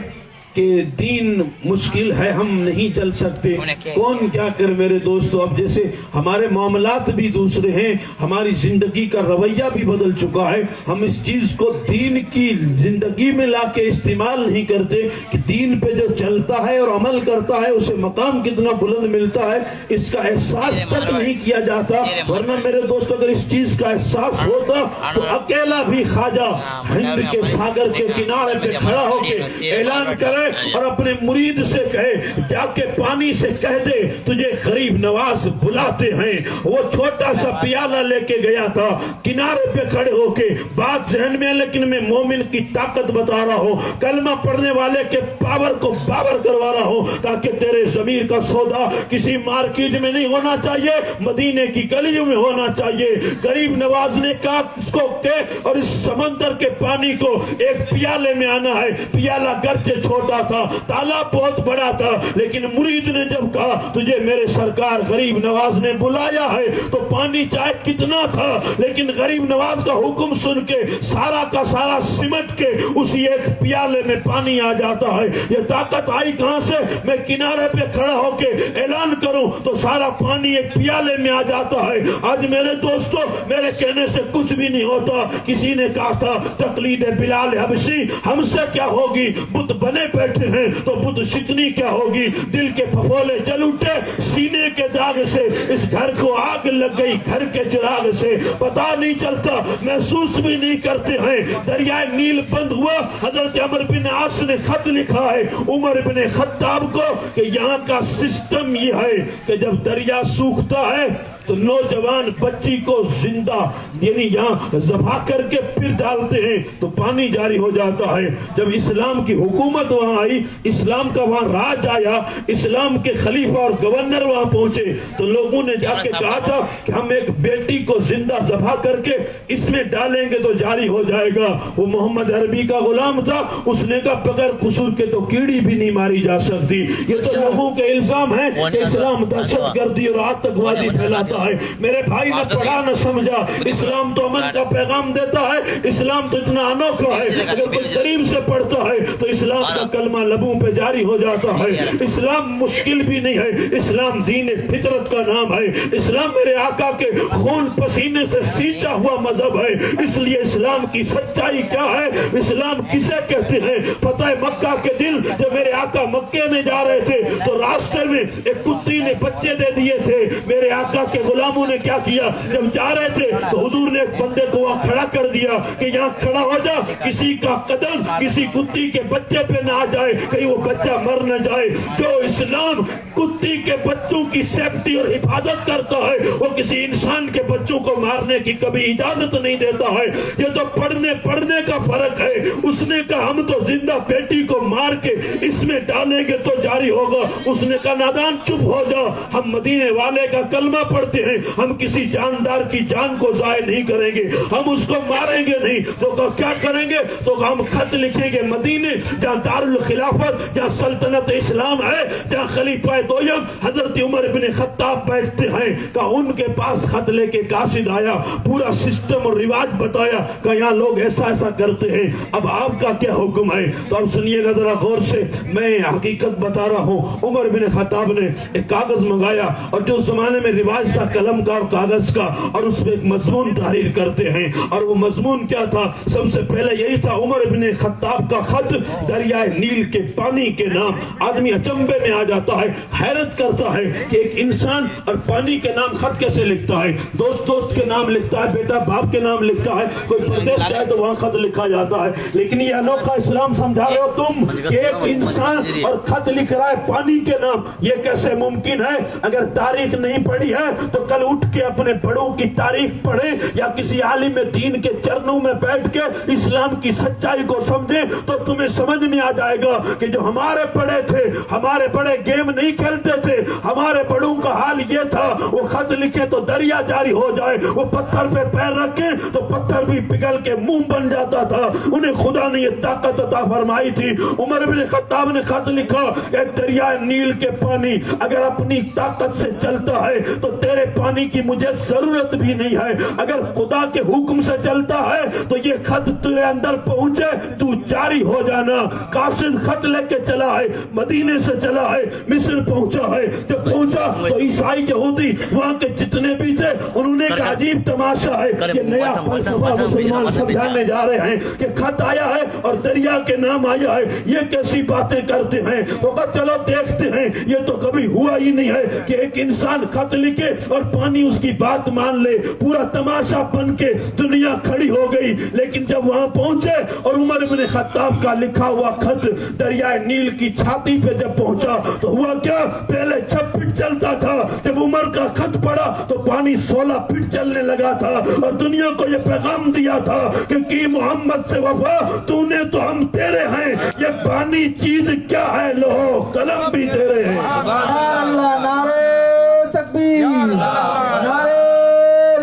کہ دین مشکل ہے، ہم نہیں چل سکتے، کون کیا کر میرے دوستو۔ اب جیسے ہمارے معاملات بھی دوسرے ہیں، ہماری زندگی کا رویہ بھی بدل چکا ہے، ہم اس چیز کو دین کی زندگی میں لا کے استعمال نہیں کرتے کہ دین پہ جو چلتا ہے اور عمل کرتا ہے اسے مقام کتنا بلند ملتا ہے، اس کا احساس تک نہیں کیا جاتا۔ ورنہ میرے دوستو اگر اس چیز کا احساس ہوتا تو اکیلا بھی خواجہ ہند کے ساگر کے کنارے پہ کھڑا ہو کے اعلان کرے اور اپنے مرید سے کہے، جا کے پانی سے کہہ دے تجھے غریب نواز بلاتے ہیں۔ وہ چھوٹا سا پیالہ لے کے گیا تھا، کنارے پہ کھڑے ہو کے، بات ذہن میں لیکن میں مومن کی طاقت بتا رہا ہوں، کلمہ پڑھنے والے کے پاور کو باور کروا رہا ہوں، تاکہ تیرے ضمیر کا سودا کسی مارکیٹ میں نہیں ہونا چاہیے، مدینے کی گلیوں میں ہونا چاہیے۔ غریب نواز نے کہا اس کو کہ اور اس سمندر کے پانی کو ایک پیالے میں آنا ہے۔ پیالہ گرچہ چھوٹا تھا، تالاب بہت بڑا تھا، لیکن مرید نے جب کہا تجھے میرے سرکار غریب نواز نے بلایا ہے، تو پانی چاہے کتنا تھا لیکن غریب نواز کا حکم سن کے سارا کا سارا سمٹ کے اسی ایک پیالے میں پانی آ جاتا ہے۔ یہ طاقت آئی کہاں سے؟ میں کنارے پہ کھڑا ہو کے اعلان کروں تو سارا پانی ایک پیالے میں آ جاتا ہے۔ آج میرے دوستو میرے کہنے سے کچھ بھی نہیں ہوتا۔ کسی نے کہا تھا تقلید بلال حبشی ہم سے کیا ہوگی، بت بنے بیٹھے ہیں تو بت شکنی کیا ہوگی۔ دل کے پھپھولے جل اٹھے سینے کے داغ سے، اس گھر کو آگ لگ گئی گھر کے چراغ سے، پتا نہیں چلتا محسوس بھی نہیں کرتے ہیں۔ دریائے نیل بند ہوا، حضرت عمر بن عاص نے خط لکھا ہے عمر بن خطاب کو کہ یہاں کا سسٹم یہ ہے کہ جب دریا سوکھتا ہے تو نوجوان بچی کو زندہ یعنی یہاں ذبح کر کے پھر ڈالتے ہیں تو پانی جاری ہو جاتا ہے۔ جب اسلام کی حکومت وہاں آئی، اسلام کا وہاں راج آیا، اسلام کے خلیفہ اور گورنر وہاں پہنچے تو لوگوں نے جا کے کہا تھا کہ ہم ایک بیٹی کو زندہ ذبح کر کے اس میں ڈالیں گے تو جاری ہو جائے گا۔ وہ محمد عربی کا غلام تھا، اس نے کہا بغیر قصور کے تو کیڑی بھی نہیں ماری جا سکتی۔ یہ تو لوگوں کے الزام ہے کہ اسلام دہشت گردی اور آتنکوادی پھیلاتا ہے۔ میرے بھائی نے پڑھا نہ سمجھا، اسلام تو امن کا پیغام دیتا ہے، اسلام تو اتنا انوکھا ہے، اگر کوئی قریب سے پڑھتا ہے تو اسلام کا کلمہ لبوں پہ جاری ہو جاتا ہے۔ اسلام مشکل بھی نہیں ہے، اسلام دین فطرت کا نام ہے، اسلام میرے آقا کے خون پسینے سے سینچا ہوا مذہب ہے۔ اس لیے اسلام کی سچائی کیا ہے، اسلام کسے کہتے ہیں پتہ ہے؟ مکہ کے دل جب میرے آقا مکے میں جا رہے تھے تو راستے میں ایک کتی نے بچے دے دیے تھے۔ میرے آقا کے غلاموں نے کیا کیا، جب جا رہے تھے تو حضور نے ایک بندے کو وہاں کھڑا کر دیا کہ یہاں کھڑا ہو جا، کسی کا قدم کسی کتی کے بچے پہ نہ آ جائے، کہیں وہ بچہ مر نہ جائے۔ جو اسلام کتی کے بچوں کی سیفٹی اور حفاظت کرتا ہے وہ کسی انسان کے بچوں کو مارنے کی کبھی اجازت نہیں دیتا ہے۔ یہ تو پڑھنے کا فرق ہے۔ اس نے کہا ہم تو زندہ بیٹی کو مار کے اس میں ڈالیں گے تو جاری ہوگا۔ اس نے کہا نادان چپ ہو جا، ہم مدینے والے کا کلمہ پڑھتے ہیں، ہم کسی جاندار کی جان کو ضائع نہیں کریں گے، ہم اس کو ماریں گے نہیں۔ تو کیا کریں گے؟ تو ہم خط لکھیں گے مدینے جہاں دارالخلافت جہاں سلطنت اسلام ہے، جہاں خلیفہ دویم حضرت عمر بن خطاب بیٹھتے ہیں، کہ ان کے پاس خط لے کے قاصد آیا، پورا سسٹم اور رواج بتایا کہ یہاں لوگ ایسا ایسا کرتے ہیں، اب آپ کا کیا حکم ہے؟ تو اب سنیے گا ذرا غور سے، میں حقیقت بتا رہا ہوں۔ عمر بن خطاب نے ایک کاغذ منگایا اور جو زمانے میں رواج تھا قلم کا اور کاغذ کا، اور اس میں ایک مضمون تحریر کرتے ہیں، اور وہ مضمون کیا تھا؟ سب سے پہلے یہی تھا عمر بن خطاب کا خط دریائے نیل کے پانی کے نام۔ آدمی اچنبے میں آ جاتا ہے، حیرت کرتا ہے کہ ایک انسان اور پانی کے نام خط کیسے لکھتا ہے؟ دوست کے نام لکھتا ہے، بیٹا باپ کے نام لکھتا ہے، کوئی پردیش جائے تو وہاں خط لکھا جاتا ہے، لیکن یہ انوکھا اسلام سمجھا رہے ہو تم کہ ایک انسان اور خط لکھ رہا ہے پانی کے نام؟ یہ کیسے ممکن ہے؟ اگر تاریخ نہیں پڑھی ہے تو کل اٹھ کے اپنے بڑوں کی تاریخ پڑھیں یا کسی عالم دین کے چرنوں میں بیٹھ کے اسلام کی سچائی کو سمجھیں تو تمہیں سمجھ میں آ جائے گا کہ جو ہمارے بڑے تھے، ہمارے بڑے گیم نہیں کھیلتے تھے، ہمارے بڑوں کا حال یہ تھا، وہ خط لکھے تو دریا جاری ہو جائے، وہ پتھر پہ پیر رکھے تو پتھر بھی پگھل کے منہ بن جاتا تھا. انہیں خدا نے یہ طاقت عطا فرمائی تھی. عمر بن خطاب نے خط لکھا کہ دریائے نیل کے پانی اگر اپنی طاقت سے چلتا ہے تو تیرے پانی کی مجھے ضرورت بھی نہیں ہے. اگر خدا کے حکم سے چلتا ہے تو یہ خط تیرے اندر پہنچے تو جاری ہو جانا. قاصد خط لے کے چلا ہے, مدینے سے چلا ہے, مصر پہنچا ہے. جب پہنچا تو عیسائی یہودی وہاں کے جتنے بھی تھے انہوں نے ایک عجیب تماشا ہے کہ نیا فلسفہ مسلمان سمجھانے جا رہے ہیں کہ خط آیا ہے اور دریا کے نام آیا ہے, یہ کیسی باتیں کرتے ہیں. تو بس چلو دیکھتے ہیں. یہ تو کبھی ہوا ہی نہیں ہے کہ ایک انسان خط لکھے اور پانی اس کی بات مان لے. پورا تماشا بن کے دنیا کھڑی ہو گئی. لیکن جب وہاں پہنچے اور عمر بن خطاب کا لکھا ہوا خط دریائے نیل کی چھاتی پہ جب پہنچا تو ہوا کیا, پہلے 6 فٹ چلتا تھا, جب عمر کا خط پڑا تو پانی 16 فٹ چلنے لگا تھا. اور دنیا کو یہ پیغام دیا تھا کہ کی محمد سے وفا, تو نے تو ہم تیرے ہیں. یہ پانی چیز کیا ہے, لوہو قلم بھی تیرے ہیں. اللہ, نعرہ تکبیر, نعرہ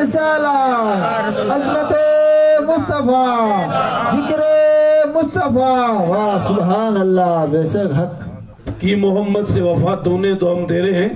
رسالت, عظمت مصطفیٰ, ذکر مصطفیٰ. واہ سبحان اللہ. بے شک حق کی محمد سے وفا تو نے تو ہم تیرے ہیں.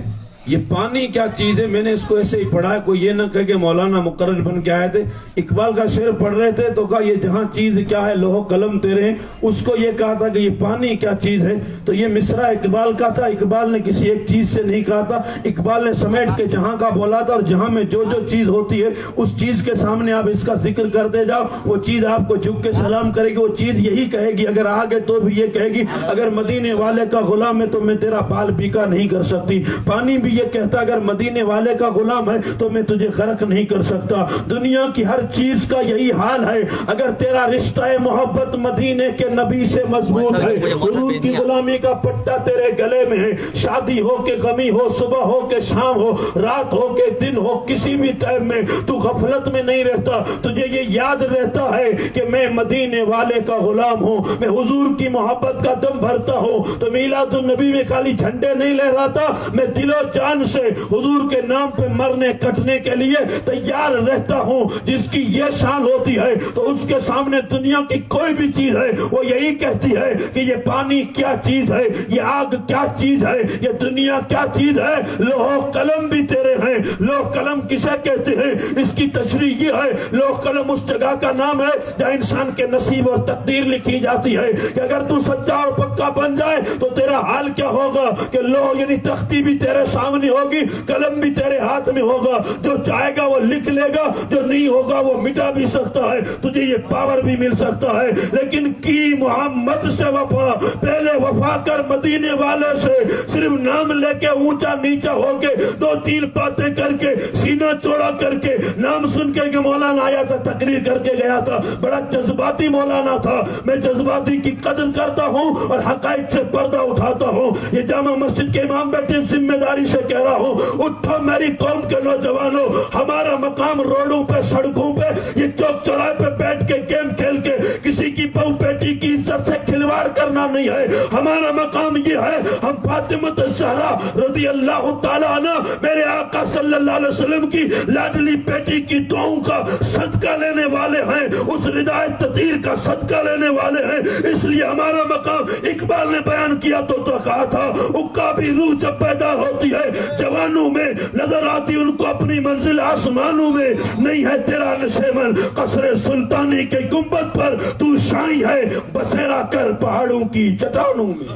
یہ پانی کیا چیز ہے, میں نے اس کو ایسے ہی پڑھا ہے. کوئی یہ نہ کہے کہ مولانا مقرر بن کے آئے تھے. اقبال کا شعر پڑھ رہے تھے تو کہا یہ جہاں چیز کیا ہے لوہ قلم تیرے ہیں. اس کو یہ کہا تھا کہ یہ پانی کیا چیز ہے. تو یہ مصرع اقبال کا تھا. اقبال نے کسی ایک چیز سے نہیں کہا تھا. اقبال نے سمیٹ کے جہاں کا بولا تھا, اور جہاں میں جو جو چیز ہوتی ہے اس چیز کے سامنے آپ اس کا ذکر کرتے جاؤ, وہ چیز آپ کو جھک کے سلام کرے گی. وہ چیز یہی کہے گی, اگر آگے تو بھی یہ کہے گی اگر مدینے والے کا غلام ہے تو میں تیرا بال پیکا نہیں کر سکتی. پانی بھی یہ کہتا اگر مدینے والے کا غلام ہے تو میں تجھے غرق نہیں کر سکتا. دنیا کی ہر چیز کا یہی حال ہے. اگر تیرا رشتہ محبت مدینے کے نبی سے مضبوط ہے, حضور کی غلامی کا پٹا تیرے گلے میں ہے, شادی ہو کے غمی ہو, صبح ہو کے شام ہو, رات ہو کے دن ہو, کسی بھی ٹائم میں تو غفلت میں نہیں رہتا. تجھے یہ یاد رہتا ہے کہ میں مدینے والے کا غلام ہوں, میں حضور کی محبت کا دم بھرتا ہوں. تو میلاد النبی میں خالی جھنڈے نہیں لہراتا, میں دل و جان سے حضور کے نام پہ مرنے کٹنے کے لیے تیار رہتا ہوں. جس کی یہ شان ہوتی ہے تو اس کے سامنے دنیا کی کوئی بھی چیز ہے وہ یہی کہتی ہے کہ یہ پانی کیا چیز ہے, یہ آگ کیا چیز ہے, یہ دنیا کیا چیز ہے. لوہ قلم بھی تیرے ہیں. لوہ قلم کسے کہتے ہیں, اس کی تشریح یہ ہے, لوہ قلم اس جگہ کا نام ہے جہاں انسان کے نصیب اور تقدیر لکھی جاتی ہے کہ اگر تو سچا اور پکا بن جائے تو تیرا حال کیا ہوگا کہ لوہ یعنی تختی بھی تیرے سامنے ہوگی, قلم بھی تیرے ہاتھ میں ہوگا. جو چاہے گا وہ لکھ لے گا, جو نہیں ہوگا وہ مٹا بھی سکتا ہے. تجھے یہ پاور بھی مل سکتا ہے. لیکن کی محمد سے وفا, پہلے وفا کر مدینے والے سے. صرف نام لے کے اونچا نیچا ہو کے 2-3 باتیں کر کے سینہ چوڑا کر کے نام سن کے کہ مولانا آیا تھا تقریر کر کے گیا تھا. بڑا جذباتی مولانا تھا. میں جذباتی کی قدر کرتا ہوں اور حقائق سے پردہ اٹھاتا ہوں. یہ جامع مسجد کے امام بیٹھے, ذمہ داری سے کہہ رہا ہوں, اٹھو میری قوم کے نوجوانوں. ہمارا مقام روڈوں پہ, سڑکوں پہ, یہ چوک چوراہے پہ بیٹھ کے گیم کھیل کے کسی کی بہو بیٹی کی عزت سے کھلواڑ کرنا نہیں ہے. ہمارا مقام یہ ہے, ہم فاطمہ الزہرا رضی اللہ تعالیٰ عنہ میرے آقا صلی اللہ علیہ وسلم کی لاڈلی بیٹی کی دعاؤں کا صدقہ لینے والے ہیں, اس ردائے تطہیر کا صدقہ لینے والے ہیں. اس لیے ہمارا مقام, اقبال نے بیان کیا تو کہا تھا, عقابی روح جب پیدا ہوتی ہے جوانوں میں نظر آتی ان کو اپنی منزل آسمانوں میں. نہیں ہے تیرا نشیمن قصر سلطانی کے گنبد پر, تو شاہی ہے بسیرا کر پہاڑوں کی چٹانوں میں.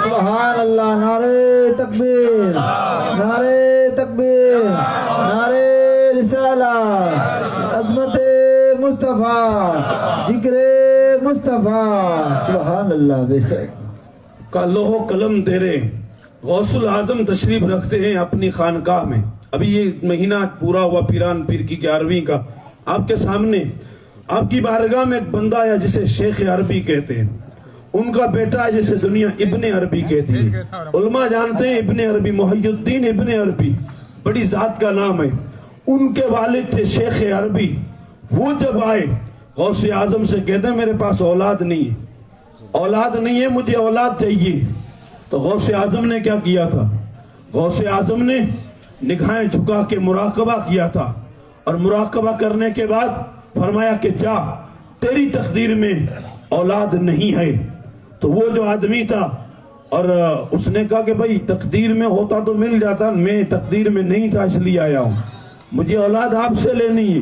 سبحان اللہ. نعرہ تکبیر, نعرہ تکبیر, نعرہ رسالت, عظمت مصطفیٰ, ذکر مصطفیٰ. سبحان اللہ. بے شک کا لوہ قلم تیرے. غوث العظم تشریف رکھتے ہیں اپنی خانقاہ میں. ابھی یہ مہینہ پورا ہوا پیران پیر کی 11ویں کا. آپ کے سامنے آپ کی بارگاہ میں ایک بندہ آیا جسے شیخ عربی کہتے ہیں. ان کا بیٹا ہے جسے دنیا ابن عربی کہتی ہے. علماء جانتے ہیں ابن عربی, محی الدین ابن عربی بڑی ذات کا نام ہے. ان کے والد تھے شیخ عربی. وہ جب آئے غوث اعظم سے کہتے ہیں میرے پاس اولاد نہیں ہے, اولاد نہیں ہے, مجھے اولاد چاہیے. تو غوث اعظم نے کیا کیا تھا, غوث اعظم نے نگاہیں جھکا کے مراقبہ کیا تھا اور مراقبہ کرنے کے بعد فرمایا کہ جا، تیری تقدیر میں اولاد نہیں ہے۔ تو وہ جو آدمی تھا اور اس نے کہا کہ بھائی تقدیر میں ہوتا تو مل جاتا، میں تقدیر میں نہیں تھا اس لیے آیا ہوں، مجھے اولاد آپ سے لینی ہے۔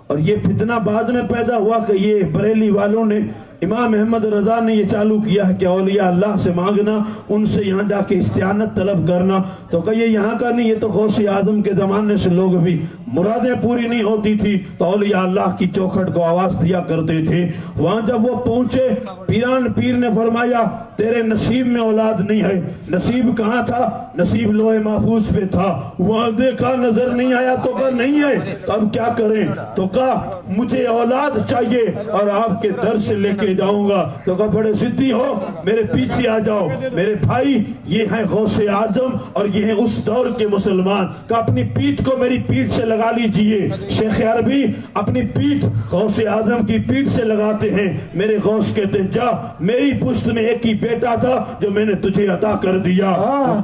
اور یہ فتنہ بعد میں پیدا ہوا کہ یہ بریلی والوں نے، امام احمد رضا نے یہ چالو کیا ہے کہ اولیاء اللہ سے مانگنا، ان سے یہاں جا کے استعانت طلب کرنا۔ تو کہ یہ یہاں کا نہیں، یہ تو غوث اعظم کے زمانے سے لوگ بھی مرادیں پوری نہیں ہوتی تھی تو اولیاء اللہ کی چوکھٹ کو آواز دیا کرتے تھے۔ وہاں جب وہ پہنچے، پیران پیر نے فرمایا تیرے نصیب میں اولاد نہیں ہے۔ نصیب کہاں تھا؟ نصیب لوح محفوظ پہ تھا۔ وہاں دیکھا نظر نہیں آیا تو کہا نہیں ہے، اب کیا کریں؟ تو کہا مجھے اولاد چاہیے اور آپ کے در سے لے کے جاؤں گا۔ تو کہا بڑے ضدی ہو، میرے پیچھے آ جاؤ میرے بھائی، یہ ہیں غوث اعظم اور یہ ہیں اس دور کے مسلمان، کہ اپنی پیٹھ کو میری پیٹھ سے لگا لیجئے۔ شیخ عربی اپنی پیٹھ غوث اعظم کی پیٹھ سے لگاتے ہیں۔ میرے غوث کہتے ہیں جا، میری پشت میں ایک ہی بیٹا تھا جو میں نے تجھے عطا کر دیا،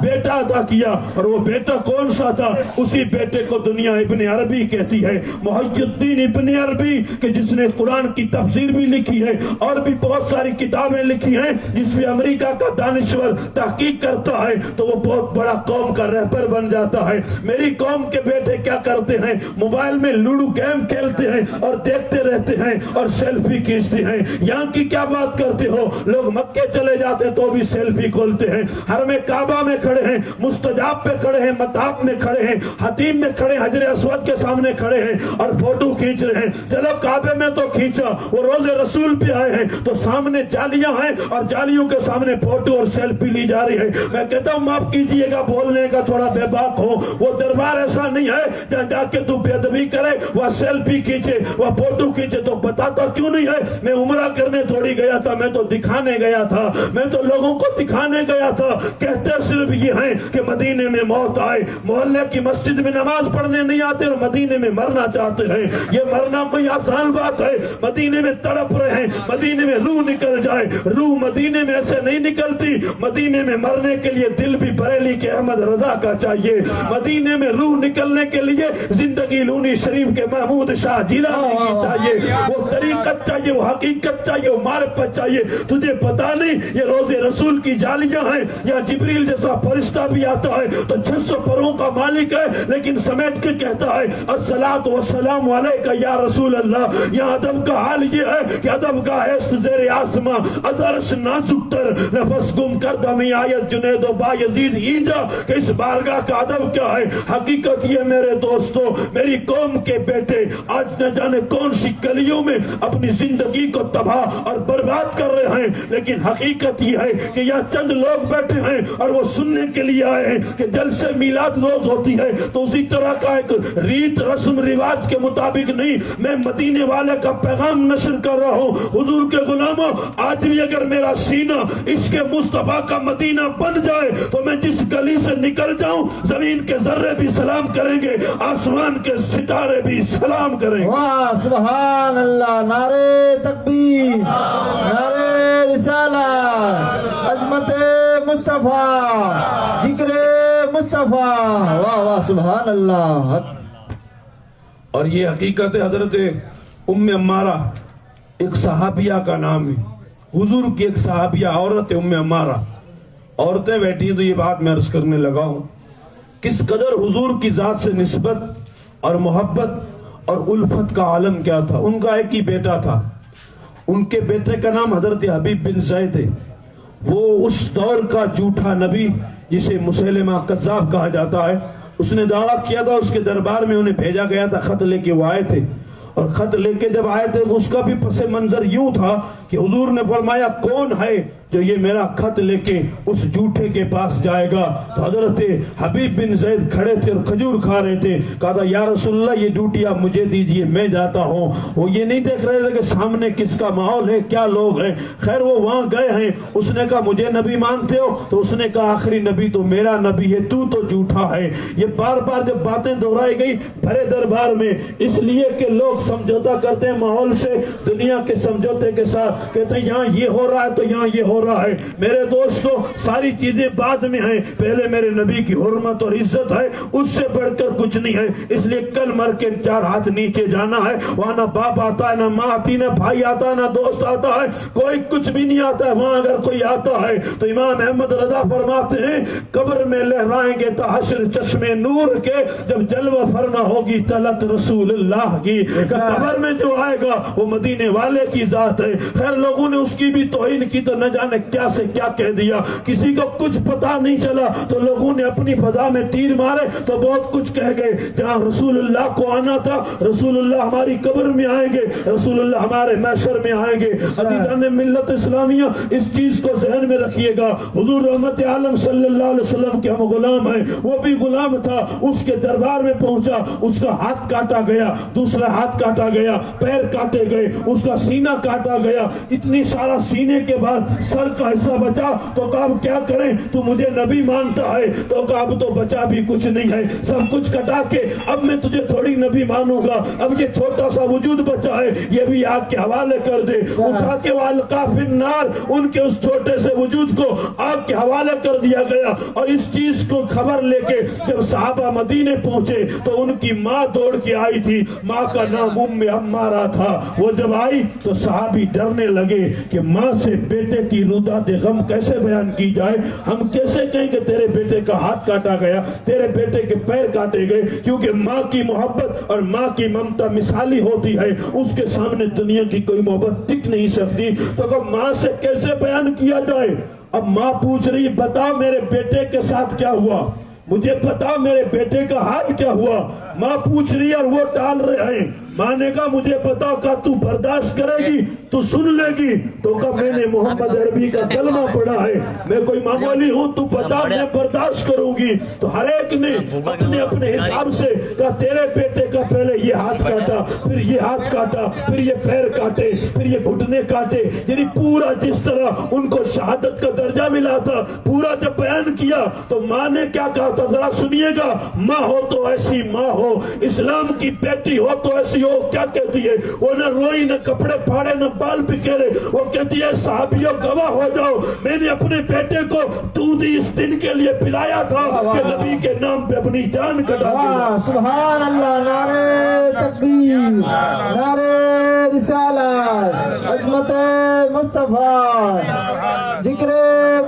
بیٹا عطا کیا۔ اور وہ بیٹا کون سا تھا؟ اسی بیٹے کو دنیا ابن عربی کہتی ہے، محی الدین ابن عربی، کہ جس نے قرآن کی تفسیر بھی لکھی ہے اور بھی بہت ساری کتابیں لکھی ہیں، جس میں امریکہ کا دانشور تحقیق کرتا ہے تو وہ بہت بڑا قوم کا رہبر بن جاتا ہے۔ میری قوم کے بیٹے کیا کرتے ہیں؟ موبائل میں لوڈو گیم کھیلتے ہیں اور دیکھتے رہتے ہیں اور سیلفی کھینچتے ہیں۔ یہاں کی کیا بات کرتے ہو؟ لوگ مکے چلے جاتے تو بھی سیلفی کھولتے ہیں، حرم کعبہ میں کھڑے ہیں، مستجاب پہ کھڑے ہیں، مطاف میں کھڑے ہیں، حتیم میں کھڑے ہیں، حجر اسود کے سامنے کھڑے ہیں اور فوٹو کھینچ رہے ہیں۔ چلو کعبے میں تو کھینچا، وہ روز رسول پہ آئے ہیں تو سامنے جالیاں ہیں اور جالیوں کے سامنے فوٹو اور سیلفی لی جا رہی ہے۔ میں کہتا ہوں معاف کیجئے گا، بولنے کا تھوڑا بے باک ہو، وہ دربار ایسا نہیں ہے جہاں جا کے تو بے ادبی کرے، وہ سیلفی کھینچے، وہ فوٹو کھینچے۔ تو بتاتا کیوں نہیں ہے؟ میں عمرہ کرنے تھوڑی گیا تھا، میں تو دکھانے گیا تھا، میں تو لوگوں کو دکھانے گیا تھا۔ کہتے صرف یہ ہیں کہ مدینے میں موت آئے، محلے کی مسجد میں نماز پڑھنے نہیں آتے اور مدینے میں مرنا چاہتے ہیں۔ یہ مرنا کوئی آسان بات ہے؟ مدینے میں تڑپ رہے ہیں، مدینے میں روح نکل جائے، روح مدینے میں ایسے نہیں نکلتی۔ مدینے میں مرنے کے لیے دل بھی بریلی کے احمد رضا کا چاہیے، مدینے میں روح نکلنے کے لیے زندگی لونی شریف کے محمود شاہ جیلانی کی چاہیے، وہ طریقت چاہیے، وہ حقیقت چاہیے، وہ معرفت چاہیے۔ تجھے پتا نہیں یہ روز رسول کی جالیاں ہیں، یا جبریل جیسا فرشتہ بھی آتا ہے تو 600 پروں کا مالک ہے لیکن سمیٹ کے کہتا ہے الصلاۃ والسلام علیک یا رسول اللہ۔ یہاں ادب کا حال یہ ہے کہ ادب کا ایست زیر آسماں، ادرش نازک تر نفس گم کردہ میں آیت جنید و با یزید ایجا، کہ اس بارگاہ کا ادب کیا ہے؟ حقیقت یہ میرے دوستو، میری قوم کے بیٹے آج نہ جانے کون سی گلیوں میں اپنی زندگی کو تباہ اور برباد کر رہے ہیں، لیکن حقیقت یہ ہے کہ یہاں چند لوگ بیٹھے ہیں اور وہ سننے کے لیے آئے ہیں کہ جلسے میلاد روز ہوتی ہے تو اسی طرح کا ایک ریت رسم رواج کے مطابق نہیں، میں مدینے والے کا پیغام نشر کر رہا ہوں۔ حضور کے غلاموں، آج بھی اگر میرا سینہ عشق مصطفیٰ کا مدینہ بن جائے تو میں جس گلی سے نکل جاؤں زمین کے ذرے بھی سلام کریں گے، آسمان کے ستارے بھی سلام کریں گے۔ واہ سبحان اللہ، نعرے تکبیر، نعرے رسالت، عظمت مصطفیٰ، ذکر مصطفیٰ، واہ واہ سبحان اللہ۔ اور یہ حقیقت حضرت ام عمارہ ایک صحابیہ کا نام ہے، حضور کی ایک صحابیہ عورت ام عمارہ۔ عورتیں بیٹھی ہیں تو یہ بات میں عرض کرنے لگا ہوں، کس قدر حضور کی ذات سے نسبت اور محبت اور الفت کا عالم کیا تھا۔ ان کا ایک ہی بیٹا تھا، ان کے بیٹے کا نام حضرت حبیب بن زید ہے۔ وہ اس دور کا جھوٹا نبی جسے مسیلمہ کذاب کہا جاتا ہے، اس نے دعویٰ کیا تھا، اس کے دربار میں انہیں بھیجا گیا تھا، خط لے کے وہ آئے تھے، اور خط لے کے جب آئے تھے اس کا بھی پس منظر یوں تھا کہ حضور نے فرمایا کون ہے جو یہ میرا خط لے کے اس جھوٹے کے پاس جائے گا؟ تو حضرت حبیب بن زید کھڑے تھے اور کھجور کھا رہے تھے، کہا تھا یا رسول اللہ یہ ڈوٹیا مجھے دیجئے، میں جاتا ہوں۔ وہ یہ نہیں دیکھ رہے تھے کہ سامنے کس کا ماحول ہے، کیا لوگ ہیں۔ خیر وہ وہاں گئے ہیں، اس نے کہا مجھے نبی مانتے ہو؟ تو اس نے کہا آخری نبی تو میرا نبی ہے، تو جھوٹا ہے۔ یہ بار بار جب باتیں دہرائی گئی بھرے دربار میں، اس لیے کہ لوگ سمجھوتا کرتے ہیں ماحول سے، دنیا کے سمجھوتے کے ساتھ، کہتے ہیں یہاں یہ ہو رہا ہے تو یہاں یہ ہو رہا ہے۔ میرے دوستو ساری چیزیں بعد میں ہیں، پہلے میرے نبی کی حرمت اور عزت ہے، اس سے بڑھ کر کچھ نہیں ہے۔ اس لیے کل مر کے 4 ہاتھ نیچے جانا ہے، وہاں نہ باپ آتا ہے، نہ ماں آتی، نہ بھائی آتا ہے، نہ دوست آتا ہے، کوئی کچھ بھی نہیں آتا ہے۔ وہاں اگر کوئی آتا ہے تو امام احمد رضا فرماتے ہیں قبر میں لہرائیں گے تحشر چشمے نور کے، جب جلوہ فرما ہوگی طلعت رسول اللہ کی۔ قبر میں جو آئے گا وہ مدینے والے کی ذات ہے۔ خیر لوگوں نے اس کی بھی توہین کی تو نہ جانے کیا سے کیا کہہ دیا، کسی کو کچھ پتا نہیں چلا تو لوگوں نے اپنی فضا میں تیر مارے تو بہت کچھ کہہ گئے۔ جہاں رسول اللہ کو آنا تھا، رسول اللہ ہماری قبر میں آئیں گے، رسول اللہ ہمارے محشر میں آئیں گے۔ عزیزان ملت اسلامیہ اس چیز کو ذہن میں رکھیے گا، حضور رحمت عالم صلی اللہ علیہ وسلم کے ہم غلام ہیں، وہ بھی غلام تھا، اس کے دربار میں پہنچا، اس کا ہاتھ کاٹا گیا، دوسرا ہاتھ کاٹا گیا، پیر کاٹے گئے، اس کا سینہ کاٹا گیا، اتنی سارا سینے کے بعد سر کا حصہ بچا تو کہا اب کیا کریں، تو مجھے نبی مانتا ہے، تو کہا اب تو بچا بھی کچھ نہیں ہے، سب کچھ کٹا کے اب میں تجھے تھوڑی نبی مانوں گا، اب یہ چھوٹا سا وجود بچا ہے یہ بھی آگ کے حوالے کر دے۔ اٹھا کے وَأَلْقَىٰ فِي النَّارِ، ان کے اس چھوٹے سے وجود کو آگ کے حوالے کر دیا گیا۔ اور اس چیز کو خبر لے کے جب صحابہ مدینے پہنچے تو ان کی ماں دوڑ کے آئی تھی، ماں کا نام عمارہ تھا۔ وہ جب آئی تو صحابی ڈرنے لگے کہ ماں سے بیٹے کی روداد غم کیسے بیان کی جائے، ہم کیسے کہیں کہ تیرے بیٹے کا ہاتھ کاٹا گیا، تیرے بیٹے کے پیر کاٹے گئے، کیونکہ ماں کی محبت اور ماں کی ممتا مثالی ہوتی ہے، اس کے سامنے دنیا کی کوئی محبت ٹک نہیں سکتی۔ تو کہ ماں سے کیسے بیان کیا جائے؟ اب ماں پوچھ رہی بتاؤ میرے بیٹے کے ساتھ کیا ہوا، مجھے بتاؤ میرے بیٹے کا حال کیا ہوا۔ ماں پوچھ رہی اور وہ ٹال رہے ہیں۔ ماں نے کہا مجھے بتاؤ، کہا تو برداشت کرے گی، تو سن لے گی؟ تو کہا میں نے محمد عربی کا کلمہ پڑھا ہے، میں کوئی معمولی ہوں، تو بتا میں برداشت کروں گی۔ تو ہر ایک نے اپنے اپنے حساب سے کہا تیرے بیٹے کا پہلے یہ ہاتھ کاٹا، پھر یہ ہاتھ کاٹا، پھر یہ پیر کاٹے، پھر یہ گھٹنے کاٹے، یعنی پورا جس طرح ان کو شہادت کا درجہ ملا تھا پورا جب بیان کیا۔ تو ماں نے کیا کہا تھا ذرا سنیے گا، ماں ہو تو ایسی ماں ہو، اسلام کی بیٹی ہو تو ایسی ہو۔ کیا کہتی ہے وہ؟ نہ روئی، نہ کپڑے پھاڑے، نہ بال بکھیرے، وہ کہتی ہے صحابیوں گواہ ہو جاؤ، میں نے اپنے بیٹے کو دودھ ہی اس دن کے لیے پلایا تھا کہ نبی کے نام پہ اپنی جان کٹا دی۔ سبحان اللہ، نعرہ تکبیر، نعرہ رسالت، عظمت مصطفیٰ، ذکر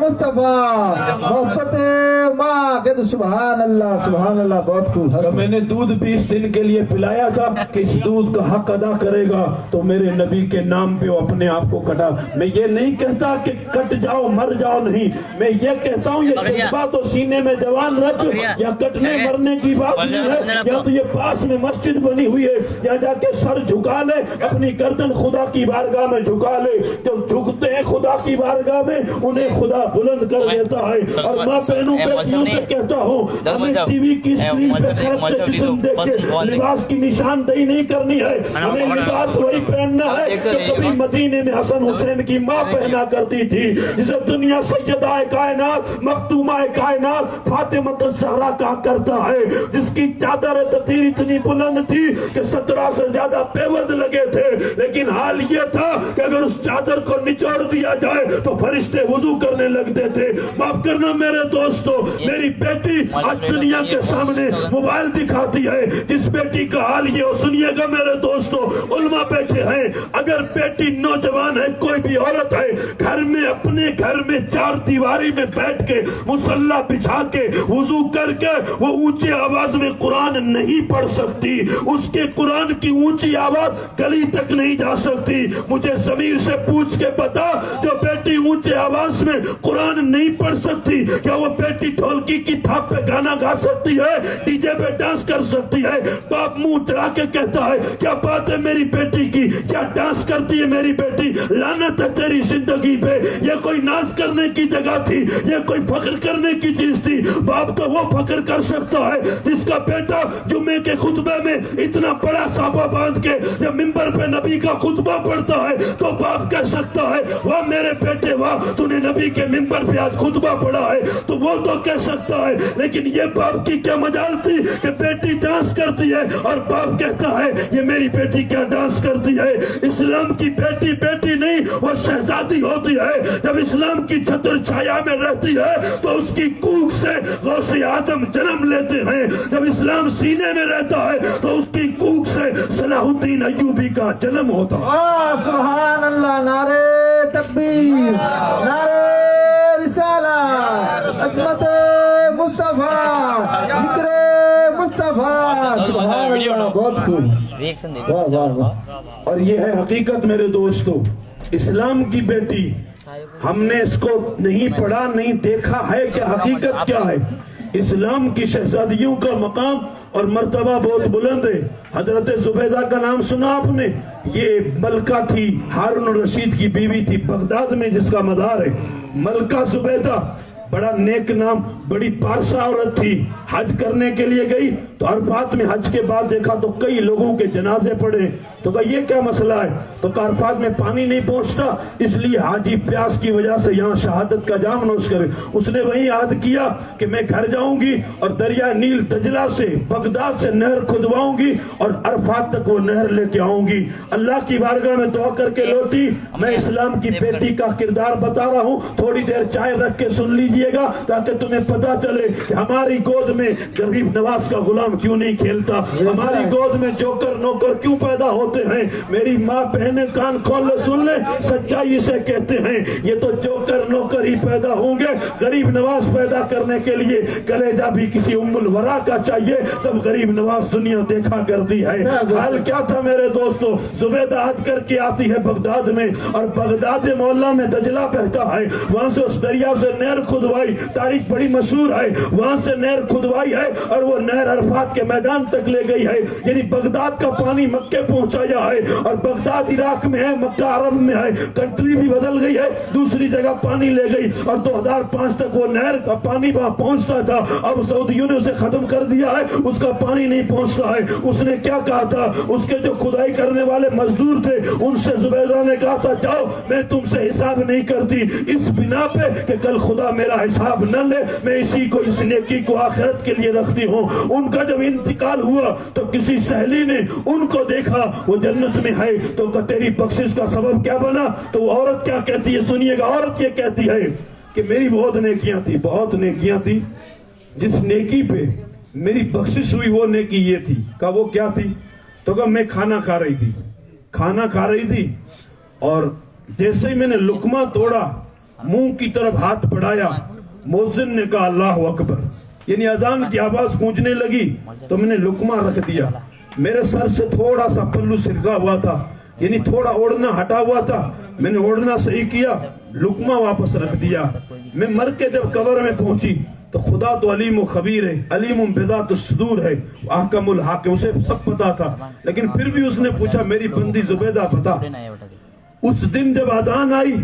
مصطفیٰ، محبت ماں، کہتے سبحان اللہ سبحان اللہ۔ بہت خوب، میں نے دودھ بھی اس دن کے لیے پلایا تھا کہ اس دودھ کا حق ادا کرے گا تو میرے نبی کے نام پہ وہ اپنے آپ کو کٹا۔ میں یہ نہیں کہتا کہ کٹ جاؤ مر جاؤ، نہیں، میں یہ کہتا ہوں یہ جذبہ تو سینے میں جوان رکھ، یا کٹنے مرنے کی بات نہیں ہے، یا تو یہ پاس میں مسجد بنی ہوئی ہے، یا جا کے سر جھکا لے، اپنی گردن خدا کی بارگاہ میں جھکا لے۔ جب جھکتے ہیں خدا کی بارگاہ میں انہیں خدا بلند کر دیتا ہے۔ اور ماں بہنوں بیٹیوں سے کہتا ہوں ہمیں ٹی وی کی اسکرین پہ کھڑکتے جسم دیکھ کے لباس کی نشاندہی نہیں کرنی ہے، ہمیں لباس وہی پہننا ہے کہ کبھی مدینے میں حسن حسین کی ماں پہنا کرتی تھی، جسے دنیا سیدہ کائنات مختومہ کائنات فاطمہ الزہرا کہا کرتا ہے، جس کی چادر تطہیر اتنی بلند تھی کہ 17 سے زیادہ پیود لگے تھے، لیکن حال یہ تھا کہ اگر اس چادر کو نچوڑ دیا جائے تو فرشتے وضو کرنے لگتے تھے۔ معاف کرنا میرے دوستو، میری بیٹی آج دنیا کے سامنے موبائل دکھاتی ہے، جس بیٹی کا حال یہ ہو، سنیے گا میرے دوستو، علماء بیٹھے ہیں، اگر بیٹی نوجوان ہے، کوئی بھی عورت ہے، گھر میں اپنے گھر میں 4 دیواری میں بیٹھ کے مصلی بچھا کے وضو کر کے وہ اونچی آواز میں قرآن نہیں پڑھ سکتی، اس کے قرآن کی اونچی آواز گلی تک نہیں جا سکتی۔ مجھے ضمیر سے پوچھ کے بتا، جو بیٹی اونچی آواز میں قرآن نہیں پڑھ سکتی، کیا وہ بیٹی ڈھولکی کی تھاپ پہ گانا گا سکتی ہے، ڈی جے پہ ڈانس کر سکتی ہے؟ باپ منہ چڑھا کے کہتا ہے کیا بات ہے میری بیٹی کی، کیا ڈانس کرتی ہے میری بیٹی، لعنت ہے تیری زندگی پہ، یہ کوئی ناز کرنے کی جگہ تھی، یہ کوئی فخر کرنے کی چیز تھی؟ باپ تو وہ فخر کر سکتا ہے جس کا بیٹا جمعے کے خطبے میں اتنا بڑا ساپا باندھ کے جب ممبر پہ نبی کا خطبہ پڑھتا ہے تو باپ کہہ سکتا ہے واہ میرے بیٹے واہ، تو نے نبی کے ممبر پہ آج خطبہ پڑھا ہے، تو وہ تو کہہ سکتا ہے لیکن یہ باپ کی کیا مجال تھی کہ بیٹی ڈانس کرتی ہے اور باپ کہتا ہے یہ میری بیٹی کیا ڈانس کرتی ہے. اسلام کی بیٹی بیٹی نہیں وہ شہزادی ہوتی ہے. جب اسلام کی چھتر چھایا میں رہتی ہے تو اس کی کوکھ سے غوث اعظم جنم لیتے ہیں. جب اسلام سینے میں رہتا ہے تو اس کی کوکھ سے صلاح الدین ایوبی کا جنم ہوتا ہے. سبحان اللہ. نعرے تکبیر، نعرے رسالت، عظمت مصطفیٰ، ذکر مصطفیٰ. سبحان اللہ. بہت خوب. واہ واہ واہ. اور یہ ہے حقیقت میرے دوستو. اسلام کی بیٹی ہم نے اس کو نہیں پڑھا نہیں دیکھا ہے کہ حقیقت کیا ہے. اسلام کی شہزادیوں کا مقام اور مرتبہ بہت بلند ہے. حضرت زبیدہ کا نام سنا آپ نے؟ یہ ملکہ تھی، ہارون الرشید کی بیوی تھی، بغداد میں جس کا مزار ہے. ملکہ زبیدہ بڑا نیک نام، بڑی پارسا عورت تھی. حج کرنے کے لیے گئی تو عرفات میں حج کے بعد دیکھا تو کئی لوگوں کے جنازے پڑے. تو کہا یہ کیا مسئلہ ہے؟ تو کہا عرفات میں پانی نہیں پہنچتا اس لیے حاجی پیاس کی وجہ سے یہاں شہادت کا جام نوش کرے. اس نے وہیں یاد کیا کہ میں گھر جاؤں گی اور دریا نیل دجلہ سے بغداد سے نہر کھدواؤں گی اور عرفات تک وہ نہر لے کے آؤں گی. اللہ کی بارگاہ میں دعا کر کے لوٹی. میں اسلام کی بیٹی کا کردار بتا رہا ہوں، تھوڑی دیر چائے رکھ کے سن لیجئے گا تاکہ تمہیں پتا چلے کہ ہماری گود میں غریب نواز کا غلام کیوں نہیں کھیلتا، ہماری گود میں جوکر نوکر کیوں پیدا ہوتے ہیں. میری ماں بہنیں کان کھول لے سن لے، سچائی سے کہتے ہیں یہ تو جوکر نوکر ہی پیدا ہوں گے. غریب نواز پیدا کرنے کے لیے کلیجہ بھی کسی ام الورا کا چاہیے، تب غریب نواز دنیا دیکھا کرتی ہے. حال کیا تھا میرے دوستو؟ زبیدہ حج کر کے آتی ہے بغداد میں اور بغداد محلہ میں دجلہ بہتا ہے. وہاں سے اس دریا سے نہر کھدوائی، تاریخ بڑی مشہور ہے. وہاں سے نہر کھدوائی ہے اور وہ نہر عرفات کے میدان تک لے گئی ہے. یعنی بغداد کا پانی مکے پہنچایا ہے اور بغداد عراق میں ہے، مکہ عرب میں ہے. کنٹری بھی بدل گئی ہے، دوسری جگہ پانی لے گئی اور 2005 تک وہ نہر کا پانی وہاں پہنچتا تھا. اب سعودیوں نے اسے ختم کر دیا ہے، اس کا پانی نہیں پہنچتا ہے. اس نے کیا کہا تھا؟ اس کے جو کھدائی کرنے والے مزدور تھے ان سے زبیدہ نے کہا تھا جاؤ میں تم سے حساب نہیں کرتی اس بنا پہ کہ کل خدا میرا حساب نہ لے، میں اسی کو اس نیکی کو آخرت کے لیے رکھتی ہوں. ان کا جب انتقال ہوا تو کسی سہیلی نے ان کو دیکھا وہ جنت میں ہے تو تیری بخشش کا سبب کیا بنا؟ تو وہ عورت کیا کہتی ہے سنیے گا. عورت یہ کہتی ہے کہ میری بہت نیکیاں تھی، بہت نیکیاں تھی، جس نیکی پہ میری بخشش ہوئی وہ نیکی یہ تھی. کہا وہ کیا تھی؟ تو کہا میں کھانا کھا رہی تھی اور جیسے ہی میں نے لقمہ توڑا منہ کی طرف ہاتھ بڑھایا، مؤذن نے کہا اللہ اکبر، یعنی اذان کی آواز گونجنے لگی تو میں نے لقمہ رکھ دیا. میرے سر سے تھوڑا سا پلو سرکا ہوا تھا، یعنی تھوڑا اوڑنا ہٹا ہوا تھا، میں نے اوڑنا صحیح کیا، لقمہ واپس رکھ دیا. میں مر کے جب قبر میں پہنچی تو خدا تو علیم و خبیر ہے، علیم بذات الصدور ہے، احکم الحاکم، اسے سب پتا تھا. لیکن پھر بھی اس نے پوچھا میری بندی زبیدہ بتا، اس دن جب اذان آئی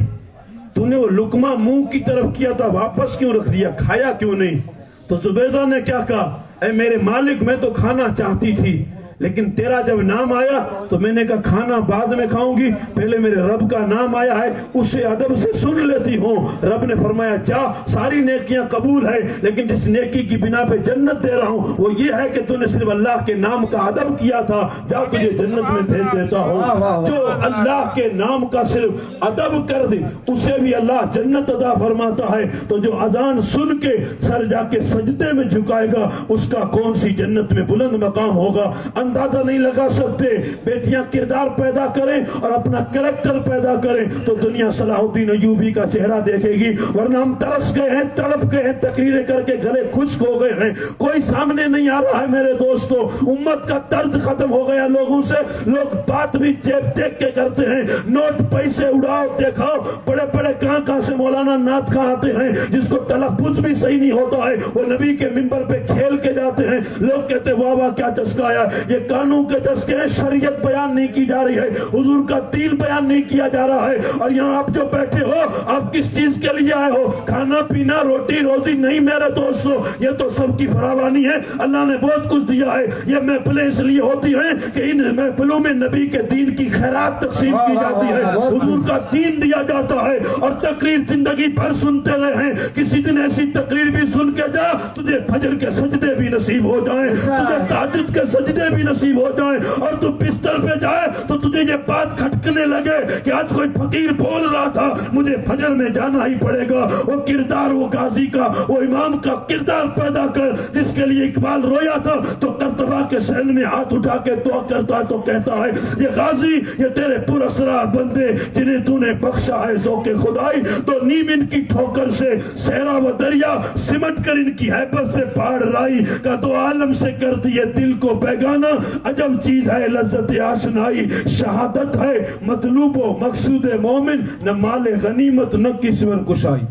تو نے وہ لقمہ منہ کی طرف کیا تھا واپس کیوں رکھ دیا، کھایا کیوں نہیں؟ تو زبیدہ نے کیا کہا؟ اے میرے مالک میں تو کھانا چاہتی تھی لیکن تیرا جب نام آیا تو میں نے کہا کھانا بعد میں کھاؤں گی، پہلے میرے رب کا نام آیا ہے اسے ادب سے سن لیتی ہوں. رب نے فرمایا جا ساری نیکیاں قبول ہے لیکن جس نیکی کی بنا پہ جنت دے رہا ہوں وہ یہ ہے کہ تو نے صرف اللہ کے نام کا ادب کیا تھا، جا تجھے جنت میں بھیج دیتا ہوں. جو اللہ کے نام کا صرف ادب کر دے اسے بھی اللہ جنت عطا فرماتا ہے. تو جو اذان سن کے سر جا کے سجدے میں جھکائے گا اس کا کون سی جنت میں بلند مقام ہوگا اندازہ نہیں لگا سکتے. بیٹیاں کردار پیدا کریں اور اپنا کریکٹر پیدا کریں تو دنیا صلاح الدین ایوبی کا چہرہ دیکھے گی، ورنہ ہم ترس گئے ہیں، تڑپ گئے ہیں، تقریریں کر کے گلے خشک ہو گئے ہیں، کوئی سامنے نہیں آ رہا ہے. میرے دوستو امت کا درد ختم ہو گیا لوگوں سے. لوگ بات بھی جیب دیکھ کے کرتے ہیں، نوٹ پیسے اڑاؤ دکھاؤ. بڑے بڑے کہاں سے مولانا نعت خواں آتے ہیں جس کو تلفظ بھی صحیح نہیں ہوتا ہے، وہ نبی کے منبر پہ کھیل کے جاتے ہیں. لوگ کہتے واہ واہ کیا چسکایا. یہ قانون کے چسکے ہیں، شریعت بیان نہیں کی جا رہی ہے، حضور کا دین بیان نہیں کیا جا رہا ہے. اور یہاں آپ جو بیٹھے ہو آپ کس چیز کے لیے آئے ہو؟ کھانا پینا روٹی روزی نہیں میرے دوستو، یہ تو سب کی فراوانی ہے. اللہ نے بہت کچھ دیا ہے. یہ محفلیں اس لیے ہوتی ہیں کہ ان محفلوں میں نبی کے دین کی خیرات تقسیم کی جاتی ہے، حضور کا دین دیا جاتا ہے. اور تقریر زندگی بھر سنتے رہے ہیں، کسی دن ایسی تقریر بھی سن کے جا تجھے فجر کے سجدے بھی نصیب ہو جائیں, تجھے تہجد کے سجدے بھی نصیب ہو جائیں, اور تو بستر پہ جائے تو تجھے یہ بات کھٹکنے لگے کہ آج کوئی فقیر بول رہا تھا مجھے فجر میں جانا ہی پڑے گا. وہ کردار, وہ غازی کا, وہ امام کا کردار پیدا کر جس کے لیے اقبال رویا تھا تو کرتبہ کے صحن میں ہاتھ اٹھا کے دعا کرتا ہے تو کہتا ہے یہ غازی, یہ تیرے پر اسرار بندے جنہیں تو نے بخشا ہے ذوق خدائی, تو نیم ان کی ٹھوکر سے صحرا و دریا سمٹ کر ان کی ہیبت سے پہاڑ رائی کا تو عالم سے کر دیے دل کو بیگانہ. عجب چیز ہے لذت آشنائی, شہادت ہے مطلوب و مقصود مومن, نہ مال غنیمت نہ کسور کشائی.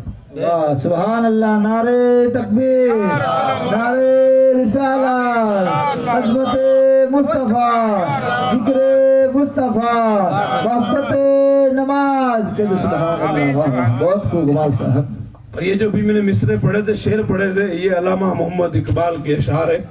سبحان اللہ. نعرے تکبیر, نعرے رسالت, عظمت مصطفیٰ, ذکر مصطفیٰ, محبت نماز کے سبحان اللہ. بہت خوب کمال صاحب. اور یہ جو بھی میں نے مصرے پڑھے تھے, شعر پڑھے تھے, یہ علامہ محمد اقبال کے اشعار ہے.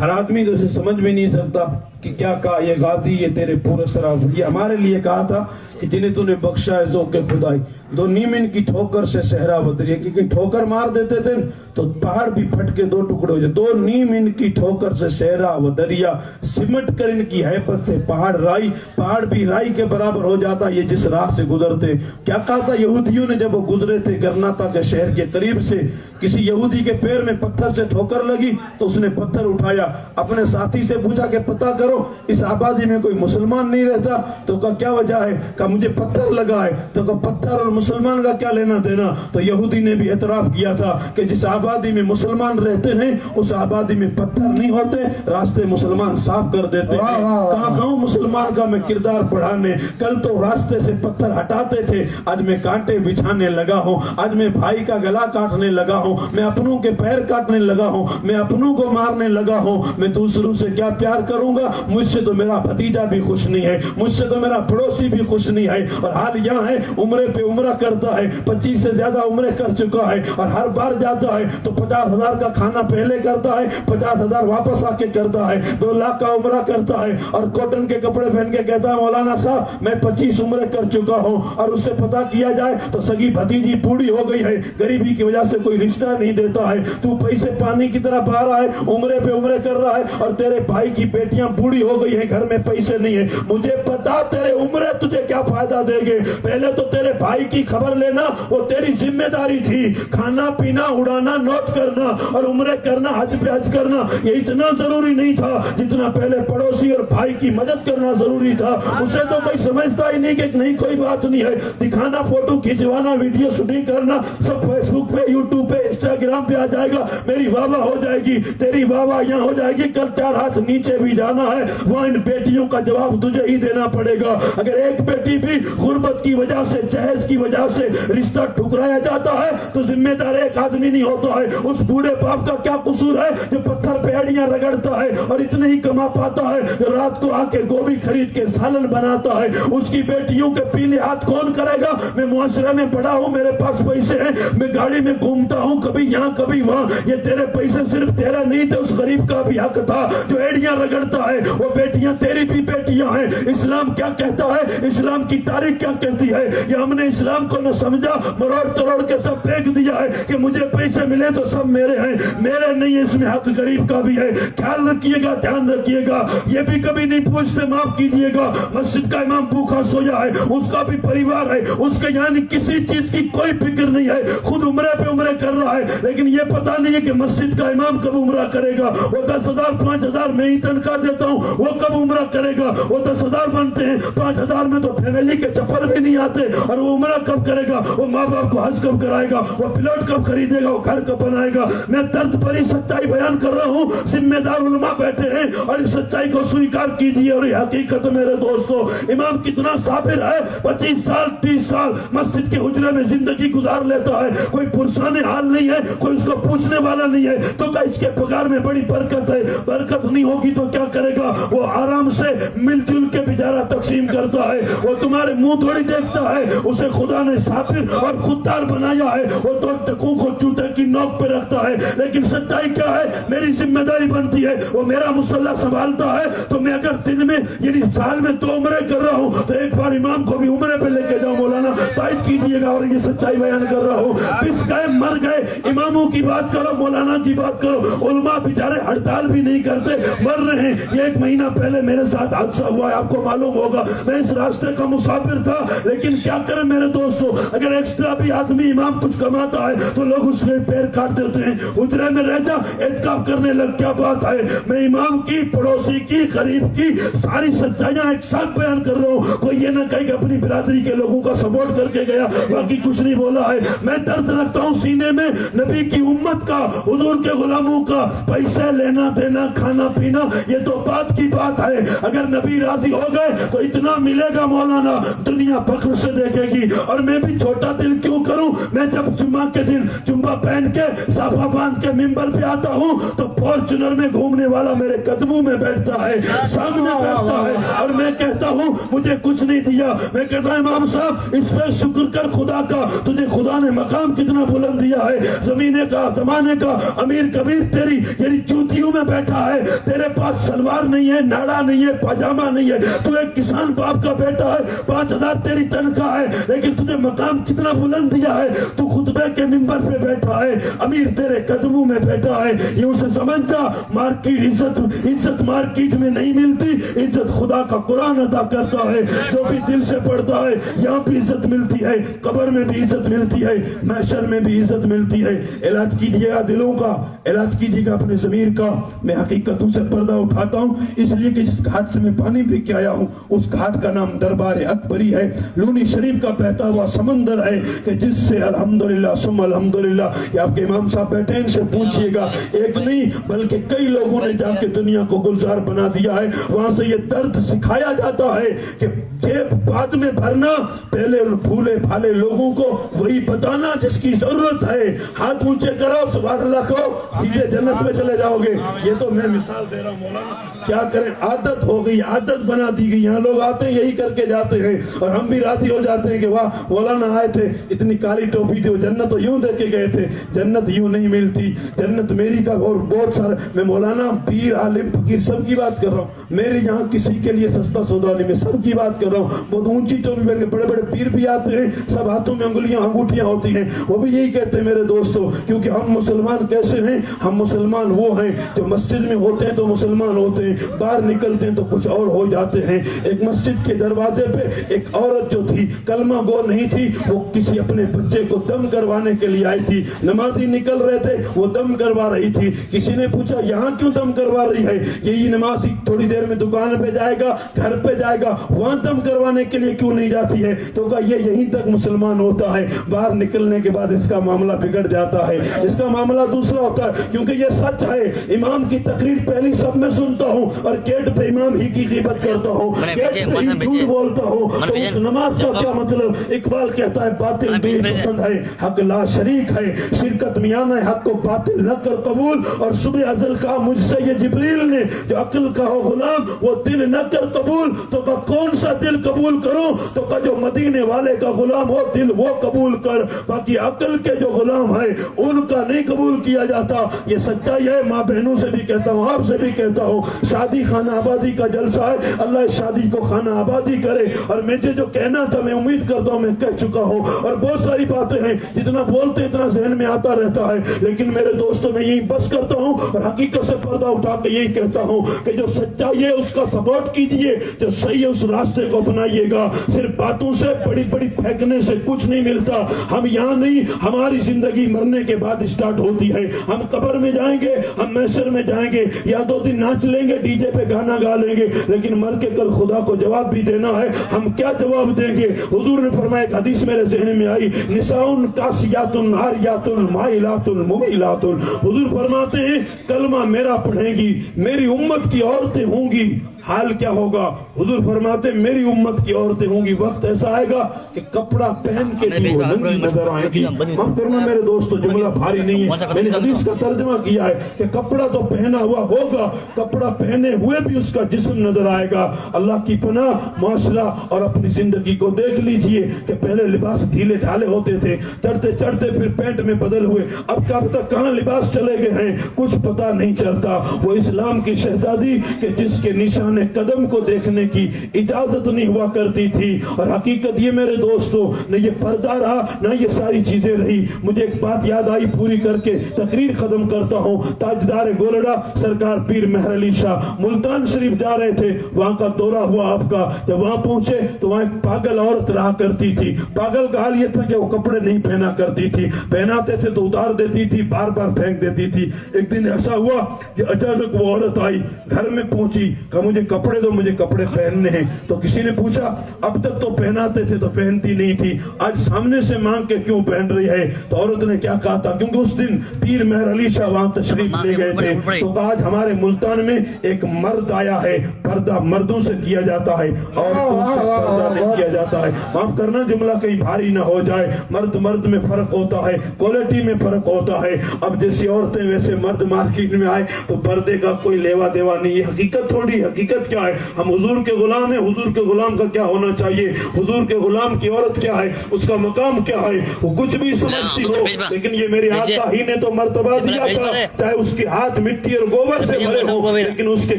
ہر آدمی تو اسے سمجھ بھی نہیں سکتا کہ کیا کہا یہ غازی, یہ تیرے پورے سراف, یہ ہمارے لیے کہا تھا کہ جنہیں تو نے بخشا ہے ذوق خدائی. دو نیم ان کی ٹھوکر سے صحرا و دریا, کیونکہ ٹھوکر مار دیتے تھے تو پہاڑ بھی پھٹ کے دو ٹکڑے ہو جائے. دو نیم ان کی ٹھوکر سے صحرا و دریا سمٹ کر ان کی ہیبت سے پہاڑ رائی, پہاڑ بھی رائی کے برابر ہو جاتا یہ جس راہ سے گزرتے. کیا کہا تھا یہودیوں نے جب وہ گزرے تھے گرناطہ کے شہر کے قریب سے, کسی یہودی کے پیر میں پتھر سے ٹھوکر لگی تو اس نے پتھر اٹھایا, اپنے ساتھی سے پوچھا کہ پتہ کرو اس آبادی میں کوئی مسلمان نہیں رہتا, تو کہا کیا وجہ ہے, کہا مجھے پتھر لگا ہے. تو کہا پتھر اور مسلمان کا کیا لینا دینا. تو یہودی نے بھی اعتراف کیا تھا کہ جس آبادی میں مسلمان رہتے ہیں اس آبادی میں پتھر نہیں ہوتے, راستے مسلمان صاف کر دیتے ہیں. کہاں کہاں مسلمان کا میں کردار پڑھانے, کل تو راستے سے پتھر ہٹاتے تھے, آج میں کانٹے بچھانے لگا ہوں, آج میں بھائی کا گلا کاٹنے لگا ہوں, میں اپنوں کے پیر کاٹنے لگا ہوں, میں اپنوں کو مارنے لگا ہوں, میں دوسروں سے کیا پیار کروں گا. مجھ سے تو میرا بھتیجا بھی خوش نہیں ہے, مجھ سے تو میرا پڑوسی بھی خوش نہیں ہے. اور حال یہاں ہے عمرے پہ عمرہ کرتا ہے, 25 سے زیادہ عمرے کر چکا ہے, اور ہر بار جاتا ہے تو 50,000 کا کھانا پہلے کرتا ہے, 50,000 واپس آ کے کرتا ہے, 2 لاکھ کا عمرہ کرتا ہے, اور کاٹن کے کپڑے پہن کے کہتا ہے مولانا صاحب میں 25 عمرے کر چکا ہوں. اور اس سے پتہ کیا جائے تو سگی بھتیجی بوڑھی ہو گئی ہے, غریبی کی وجہ سے کوئی رشتہ نہیں دیتا ہے, تو پیسے پانی کی طرح بہا رہا ہے, عمرے پہ عمرے کر رہا ہے, اور تیرے بھائی کی بیٹیاں بوڑھی ہو گئی ہیں, گھر میں پیسے نہیں ہے. مجھے پتا تیرے عمرے تجھے کیا فائدہ دے گے, پہلے تو تیرے بھائی کی خبر لینا وہ تیری ذمہ داری تھی, کھانا پینا اڑانا نوٹ کرنا اور عمرے کرنا حج پہ حج کرنا یہ اتنا ضروری نہیں تھا جتنا پہلے پڑوسی اور بھائی کی مدد کرنا ضروری تھا. اسے تو کوئی سمجھتا ہی نہیں کہ نہیں کوئی بات نہیں ہے, دکھانا, فوٹو کھینچوانا, ویڈیو شوٹنگ کرنا سب فیس بک پہ, یوٹیوب پہ, انسٹاگرام پہ آ جائے گا, میری واہ واہ ہو جائے گی, تیری واہ واہ یہاں ہو جائے گی, کل 4 ہاتھ نیچے بھی جانا ہے, وہاں ان بیٹیوں کا جواب تجھے ہی دینا پڑے گا. اگر ایک بیٹی بھی غربت کی وجہ سے, جہیز کی وجہ سے رشتہ ٹھکرایا جاتا ہے تو ذمہ دار ایک آدمی نہیں ہوتا ہے. اس بوڑھے باپ کا کیا قصور ہے جو پتھر پہ ایڑیاں رگڑتا ہے اور اتنے ہی کما پاتا ہے, جو رات کو آ کے گوبھی خرید کے سالن بناتا ہے. اس کی بیٹیوں کے پیلے ہاتھ کون کرے گا. میں معاشرے میں پڑا ہوں, میرے پاس پیسے ہیں, میں گاڑی میں گھومتا ہوں, کبھی یہاں کبھی وہاں, یہ تیرے پیسے صرف تیرا نہیں تھے, اس غریب کا بھی حق تھا جو ایڑیاں رگڑتا ہے. وہ بیٹیاں تیری بھی بیٹیاں ہیں. اسلام کیا کہتا ہے, اسلام کی تاریخ کیا کہتی ہے, یہ ہم نے اسلام کو نہ سمجھا, مروڑ تروڑ کے سب پھینک دیا ہے کہ مجھے پیسے ملے تو سب میرے ہیں, میرے نہیں, اس میں حق غریب کا بھی ہے. خیال رکھیے گا, دھیان رکھیے گا, یہ بھی کبھی نہیں پوچھتے, معاف کیجیے گا. مسجد کا امام بھوکا سویا ہے, اس کا بھی پریوار ہے, اس کے یعنی کسی چیز کی کوئی فکر نہیں ہے, خود عمرے پہ عمرے کر رہا ہے, لیکن یہ پتا نہیں ہے کہ مسجد کا امام کب عمرہ کرے گا. وہ 10,000 5,000 میں ہی تنخواہ دیتا ہوں, وہ کب عمرہ کرے گا. وہ 10,000 بنتے ہیں, 5,000 میں تو فیملی کے چپل بھی نہیں آتے, اور وہ عمرہ کب کرے گا. وہ ماں باپ کو حج کب کرائے گا, وہ پلاٹ کب خریدے گا, وہ گھر کب بنائے گا. میں درد بھری سچائی بیان کر رہا ہوں, ذمہ دار علماء بیٹھے ہیں اور اس سچائی کو سویکار کیجیے. اور یہ حقیقت میرے دوستو, امام کتنا صابر ہے, 25 سال 30 سال مسجد کے حجرے میں زندگی گزار لیتا ہے, کوئی پرسان حال نہیں ہے, کوئی اس کو پوچھنے والا نہیں ہے, تو کیا اس کے پگار میں بڑی برکت ہے. برکت نہیں ہوگی تو کیا کرے گا. ہوگا وہ آرام سے مل جل کے بیچارہ تقسیم کرتا ہے، وہ تمہارے منہ تھوڑی دیکھتا ہے، اسے خدا نے صابر اور خوددار بنایا ہے، وہ تو ٹکوں کو جوتے کی نوک پہ رکھتا ہے، لیکن سچائی کیا ہے؟ میری ذمہ داری بنتی ہے، وہ میرا مصلی سنبھالتا ہے، تو میں اگر دن میں یعنی سال میں 2 عمرے کر رہا ہوں تو ایک بار امام کو بھی عمرے پہ لے کے جاؤں، مولانا تائید کیجئے گا، اور یہ سچائی بیان کر رہا ہوں۔ پس گئے مر گئے، اماموں کی بات کرو، مولانا کی بات کرو، علماء بیچارے ہڑتال بھی نہیں کرتے، مر رہے ہیں۔ یہ 1 مہینہ پہلے میرے ساتھ حادثہ ہوا ہے، آپ کو معلوم ہوگا، میں اس راستے کا مسافر تھا، لیکن کیا کریں میرے دوستو، اگر ایکسٹرا بھی آدمی امام کچھ کماتا ہے تو لوگ اس کے پیر کاٹ دیتے ہیں، اجرے میں رہ جا اعتکاف کرنے لگ، کیا بات ہے؟ میں امام کی، پڑوسی کی، غریب کی ساری سچائیاں ایک ساتھ بیان کر رہا ہوں، کوئی یہ نہ کہے کہ اپنی برادری کے لوگوں کا سپورٹ کر کے گیا، باقی کچھ نہیں بولا ہے۔ میں درد رکھتا ہوں سینے میں نبی کی امت کا، حضور کے غلاموں کا، پیسے لینا دینا کھانا پینا یہ تو بات کی بات ہے، اگر نبی راضی ہو گئے تو اتنا ملے گا مولانا، دنیا فخر سے دیکھے گی۔ اور میں بھی چھوٹا دل کیوں کروں؟ میں جب جمعہ کے دن جمعہ پہن کے صافہ باندھ کے ممبر پہ آتا ہوں تو فارچونر میں گھومنے والا میرے قدموں میں بیٹھتا ہے، سامنے بیٹھتا ہے، اور میں کہتا ہوں مجھے کچھ نہیں دیا، میں کہتا ہوں امام صاحب اس پہ شکر کر خدا کا، تجھے خدا نے مقام کتنا بلند دیا ہے، زمینے کا زمانے کا امیر کبیر تیری یعنی چوتیوں میں بیٹھا ہے، تیرے پاس سلوار نہیں ہے، ناڑا نہیں ہے، پاجامہ نہیں ہے، تو ایک کسان باپ کا بیٹا ہے، 5000 تیری تنخواہ ہے، لیکن تجھے مقام کتنا بلند دیا ہے، تو خطبے کے منبر پہ بیٹھا ہے، امیر تیرے قدموں میں بیٹھا ہے، یوں سے سمجھ جا مارکیٹ عزت مارکیٹ میں نہیں ملتی، عزت خدا کا قرآن ادا کرتا ہے، جو بھی دل سے پڑھتا ہے یہاں بھی عزت ملتی ہے، قبر میں بھی عزت ملتی ہے، محشر میں بھی عزت ملتی ہے۔ علاج کیجیے گا دلوں کا، علاج کیجیے گا اپنے ضمیر کا۔ میں حقیقتوں سے پردہ اٹھاتا ہوں اس لیے کہ جس گھاٹ سے میں پانی پی کے آیا ہوں اس گھاٹ کا نام دربار اکبری ہے، لونی شریف کا بہتا ہوا سمندر ہے کہ جس سے الحمدللہ ثم الحمدللہ، یہ آپ کے امام صاحب بیٹھے ان سے پوچھئے گا، ایک نہیں بلکہ کئی لوگوں نے جا کے دنیا کو گلزار بنا دیا ہے، وہاں سے یہ درد سکھایا جاتا ہے کہ جیب بعد میں بھرنا، پہلے پھولے پھالے لوگوں کو وہی بتانا جس کی ضرورت ہے، ہاتھ اونچے کرو سبحان اللہ کہو سیدھے جنت میں چلے جاؤ گے۔ یہ تو میں مثال دے رہا ہوں مولانا، کیا کریں عادت ہو گئی، عادت بنا دی گئی، یہاں لوگ آتے ہیں یہی کر کے جاتے ہیں، اور ہم بھی راضی ہو جاتے ہیں کہ واہ مولانا آئے تھے اتنی کالی ٹوپی تھی، وہ جنت تو یوں دیکھ کے گئے تھے، جنت یوں نہیں ملتی، جنت میری کا اور بہت سارے، میں مولانا پیر عالم فقیر سب کی بات کر رہا ہوں، میرے یہاں کسی کے لیے سستا سودا نہیں، میں سب کی بات کر رہا ہوں، بہت اونچی ٹوپی پہن کے بڑے بڑے پیر بھی آتے ہیں، سب ہاتھوں میں انگلیاں انگوٹھیاں ہوتی ہیں، وہ بھی یہی کہتے ہیں میرے دوستو، کیونکہ ہم مسلمان کیسے ہیں؟ ہم مسلمان وہ ہیں جو مسجد میں ہوتے ہیں تو مسلمان ہوتے ہیں، باہر نکلتے ہیں تو کچھ اور ہو جاتے ہیں۔ ایک مسجد کے دروازے پہ ایک عورت جو تھی کلمہ گو نہیں تھی، وہ کسی اپنے بچے کو دم کروانے کے لیے آئی تھی، نمازی نکل رہے تھے وہ دم کروا رہی تھی، کسی نے پوچھا یہاں کیوں دم کروا رہی ہے؟ یہی نمازی تھوڑی دیر میں دکان پہ جائے گا، گھر پہ جائے گا، وہاں دم کروانے کے لیے کیوں نہیں جاتی ہے؟ تو کہا یہ یہیں تک مسلمان ہوتا ہے، باہر نکلنے کے بعد اس کا معاملہ بگڑ جاتا ہے، اس کا معاملہ دوسرا ہوتا ہے، کیونکہ یہ سچ ہے۔ امام کی تقریر پہلی سب میں سنتا ہوں اور گیٹ پہ امام ہی کی غیبت کرتا ہوں، گیٹ پہ ہی جھوٹ بولتا ہوں، تو اس نماز کا کیا مطلب؟ اقبال کہتا ہے باطل بھی پسند ہے، حق لا شریک ہے، شرکت میانہ ہے، حق کو باطل نہ کر قبول، اور صبح ازل کہا مجھ سے یہ جبریل نے جو عقل کا ہو غلام وہ دل نہ کر قبول، تو کہا کون سا دل قبول کروں؟ تو کہا جو مدینے والے کا غلام ہو دل وہ قبول کر، باقی عقل کے جو غلام ہیں ان کا نہیں قبول کیا جاتا۔ یہ سچائی ہے، ماں بہنوں سے بھی کہتا ہوں، آپ سے بھی کہتا ہوں، شادی خانہ آبادی کا جلسہ ہے، اللہ اس شادی کو خانہ آبادی کرے، اور مجھے جو کہنا تھا میں امید کرتا ہوں میں کہہ چکا ہوں، اور بہت ساری باتیں ہیں جتنا بولتے اتنا ذہن میں آتا رہتا ہے، لیکن میرے دوستوں میں یہی بس کرتا ہوں اور حقیقت سے پردہ اٹھا کے یہی کہتا ہوں کہ جو سچائی ہے اس کا سپورٹ کیجئے، جو صحیح ہے اس راستے کو اپنائیے گا، صرف باتوں سے بڑی بڑی پھینکنے سے کچھ نہیں ملتا۔ ہم یہاں نہیں، ہماری زندگی مرنے کے بعد اسٹارٹ ہوتی ہے، ہم قبر میں جائیں گے، ہم محشر میں جائیں گے، یا 2 دن ناچ لیں گے، ڈی جے پہ گانا گا لیں گے، لیکن مر کے کل خدا کو جواب بھی دینا ہے، ہم کیا جواب دیں گے؟ حضور نے فرمایا، ایک حدیث میرے ذہن میں آئی، نساؤن کاسیات عاریات مائلات ممیلات، حضور فرماتے ہیں کلمہ میرا پڑھیں گی، میری امت کی عورتیں ہوں گی حال کیا ہوگا؟ حضور فرماتے میری امت کی عورتیں ہوں گی، وقت ایسا آئے گا کہ کپڑا پہن کے بھی وہ ننگی نظر آئیں گی۔ محترمہ میرے دوستو، جملہ بھاری نہیں ہے، میں نے حدیث کا ترجمہ کیا ہے کہ کپڑا تو پہنا ہوا ہوگا، کپڑا پہنے ہوئے بھی اس کا جسم نظر آئے گا۔ اللہ کی پناہ، معاشرہ اور اپنی زندگی کو دیکھ لیجئے کہ پہلے لباس ڈھیلے ڈھالے ہوتے تھے، چڑھتے چڑھتے پھر پینٹ میں بدل ہوئے، اب کب تک کہاں لباس چلے گئے ہیں کچھ پتہ نہیں چلتا۔ وہ اسلام کی شہزادی کہ جس کے نشان قدم کو دیکھنے کی اجازت نہیں ہوا کرتی تھی، اور حقیقت یہ میرے دوستو، نہ یہ پردہ رہا نہ یہ ساری چیزیں رہی۔ مجھے ایک بات یاد آئی، پوری کر کے تقریر ختم کرتا ہوں۔ تاجدار گولڑا سرکار پیر مہر علی شاہ ملتان شریف جا رہے تھے، وہاں کا دورہ ہوا آپ کا۔ جب وہاں پہنچے تو وہاں ایک پاگل عورت رہا کرتی تھی۔ پاگل کا حال یہ تھا کہ وہ کپڑے نہیں پہنا کرتی تھی، پہناتے تھے تو اتار دیتی تھی، بار بار پھینک دیتی تھی۔ ایک دن ایسا ہوا کہ اچانک وہ عورت آئی، گھر میں پہنچی، کہا مجھے کپڑے دو، مجھے کپڑے پہننے ہیں۔ تو کسی نے پوچھا اب تک تو پہناتے تھے تو پہنتی نہیں تھی، آج سامنے سے مانگ کے کیوں پہن رہی ہے؟ تو عورت نے کیا کہا تھا، کیونکہ اس دن پیر مہر علی شاہ وہاں تشریف لے گئے تھے، تو آج ہمارے ملتان میں ایک مرد آیا ہے، پردہ مردوں سے کیا جاتا ہے، عورتوں سے پردہ نہیں کیا جاتا ہے۔ معاف کرنا جملہ کہیں بھاری نہ ہو جائے، مرد مرد میں فرق ہوتا ہے، کوالٹی میں فرق ہوتا ہے۔ اب جیسی عورتیں ویسے مرد مارکیٹ میں آئے تو پردے کا کوئی لیوا دیوا نہیں ہے۔ حقیقت تھوڑی، حقیقت کیا ہے؟ ہم حضور کے غلام ہیں، حضور کے غلام کا کیا ہونا چاہیے؟ حضور کے غلام کی عورت کیا ہے، اس کا مقام کیا ہے؟ وہ کچھ بھی سمجھتی ہو، لیکن یہ میرے آقا ہی نے تو مرتبہ دیا تھا، چاہے اس کے ہاتھ مٹی اور گوبر سے بھرے ہو، لیکن اس کے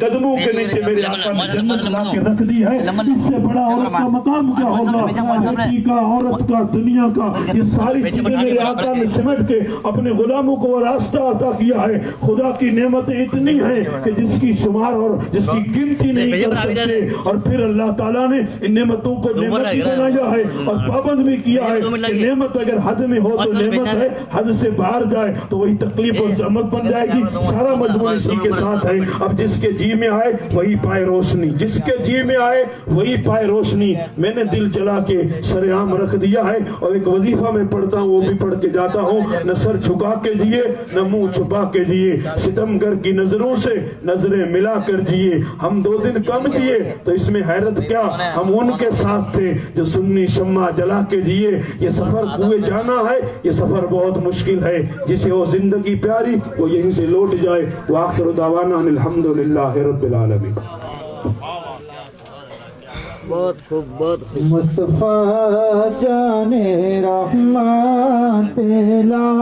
قدموں کے نیچے میرے آقا نے جنت لا کے رکھ دی ہے۔ اس سے بڑا عورت کا مقام کیا ہوگا؟ لڑکی کا، عورت کا، دنیا کا، یہ ساری چیزیں میرے آقا نے سمجھ کے اپنے غلاموں کو راستہ عطا کیا ہے۔ خدا کی نعمتیں اتنی ہیں کہ جس کی شمار اور جس کی گنتی نہیں کر سکتے، اور پھر اللہ تعالیٰ نے ان نعمتوں کو نعمت بنایا ہے اور پابند بھی کیا ہے کہ نعمت اگر حد میں ہو تو نعمت ہے، حد سے باہر جائے تو وہی تکلیف اور زحمت بن جائے گی۔ سارا مضمون اسی کے ساتھ ہے۔ اب جس کے جی میں آئے وہی پائے روشنی، جس کے جی میں آئے وہی پائے روشنی۔ میں نے دل چلا کے سر عام رکھ دیا ہے، اور ایک وظیفہ میں پڑھتا ہوں، وہ بھی پڑھ کے جاتا ہوں، نہ سر جھکا کے جیے نہ منہ چھپا کے جیے، ستمگر کی نظروں سے نظریں ملا کر جیے۔ ہم 2 دن کم جیے تو اس میں حیرت کیا، ہم ان کے ساتھ تھے جو سنی شمع جلا کے جیے۔ یہ سفر کوئے جانا ہے، یہ سفر بہت مشکل ہے، جسے وہ زندگی پیاری وہ یہیں سے لوٹ جائے۔ وآخر دعوانا الحمدللہ رب العالمین۔ بہت خوب، بہت خوب۔ مصطفیٰ جان رحمان پہ لا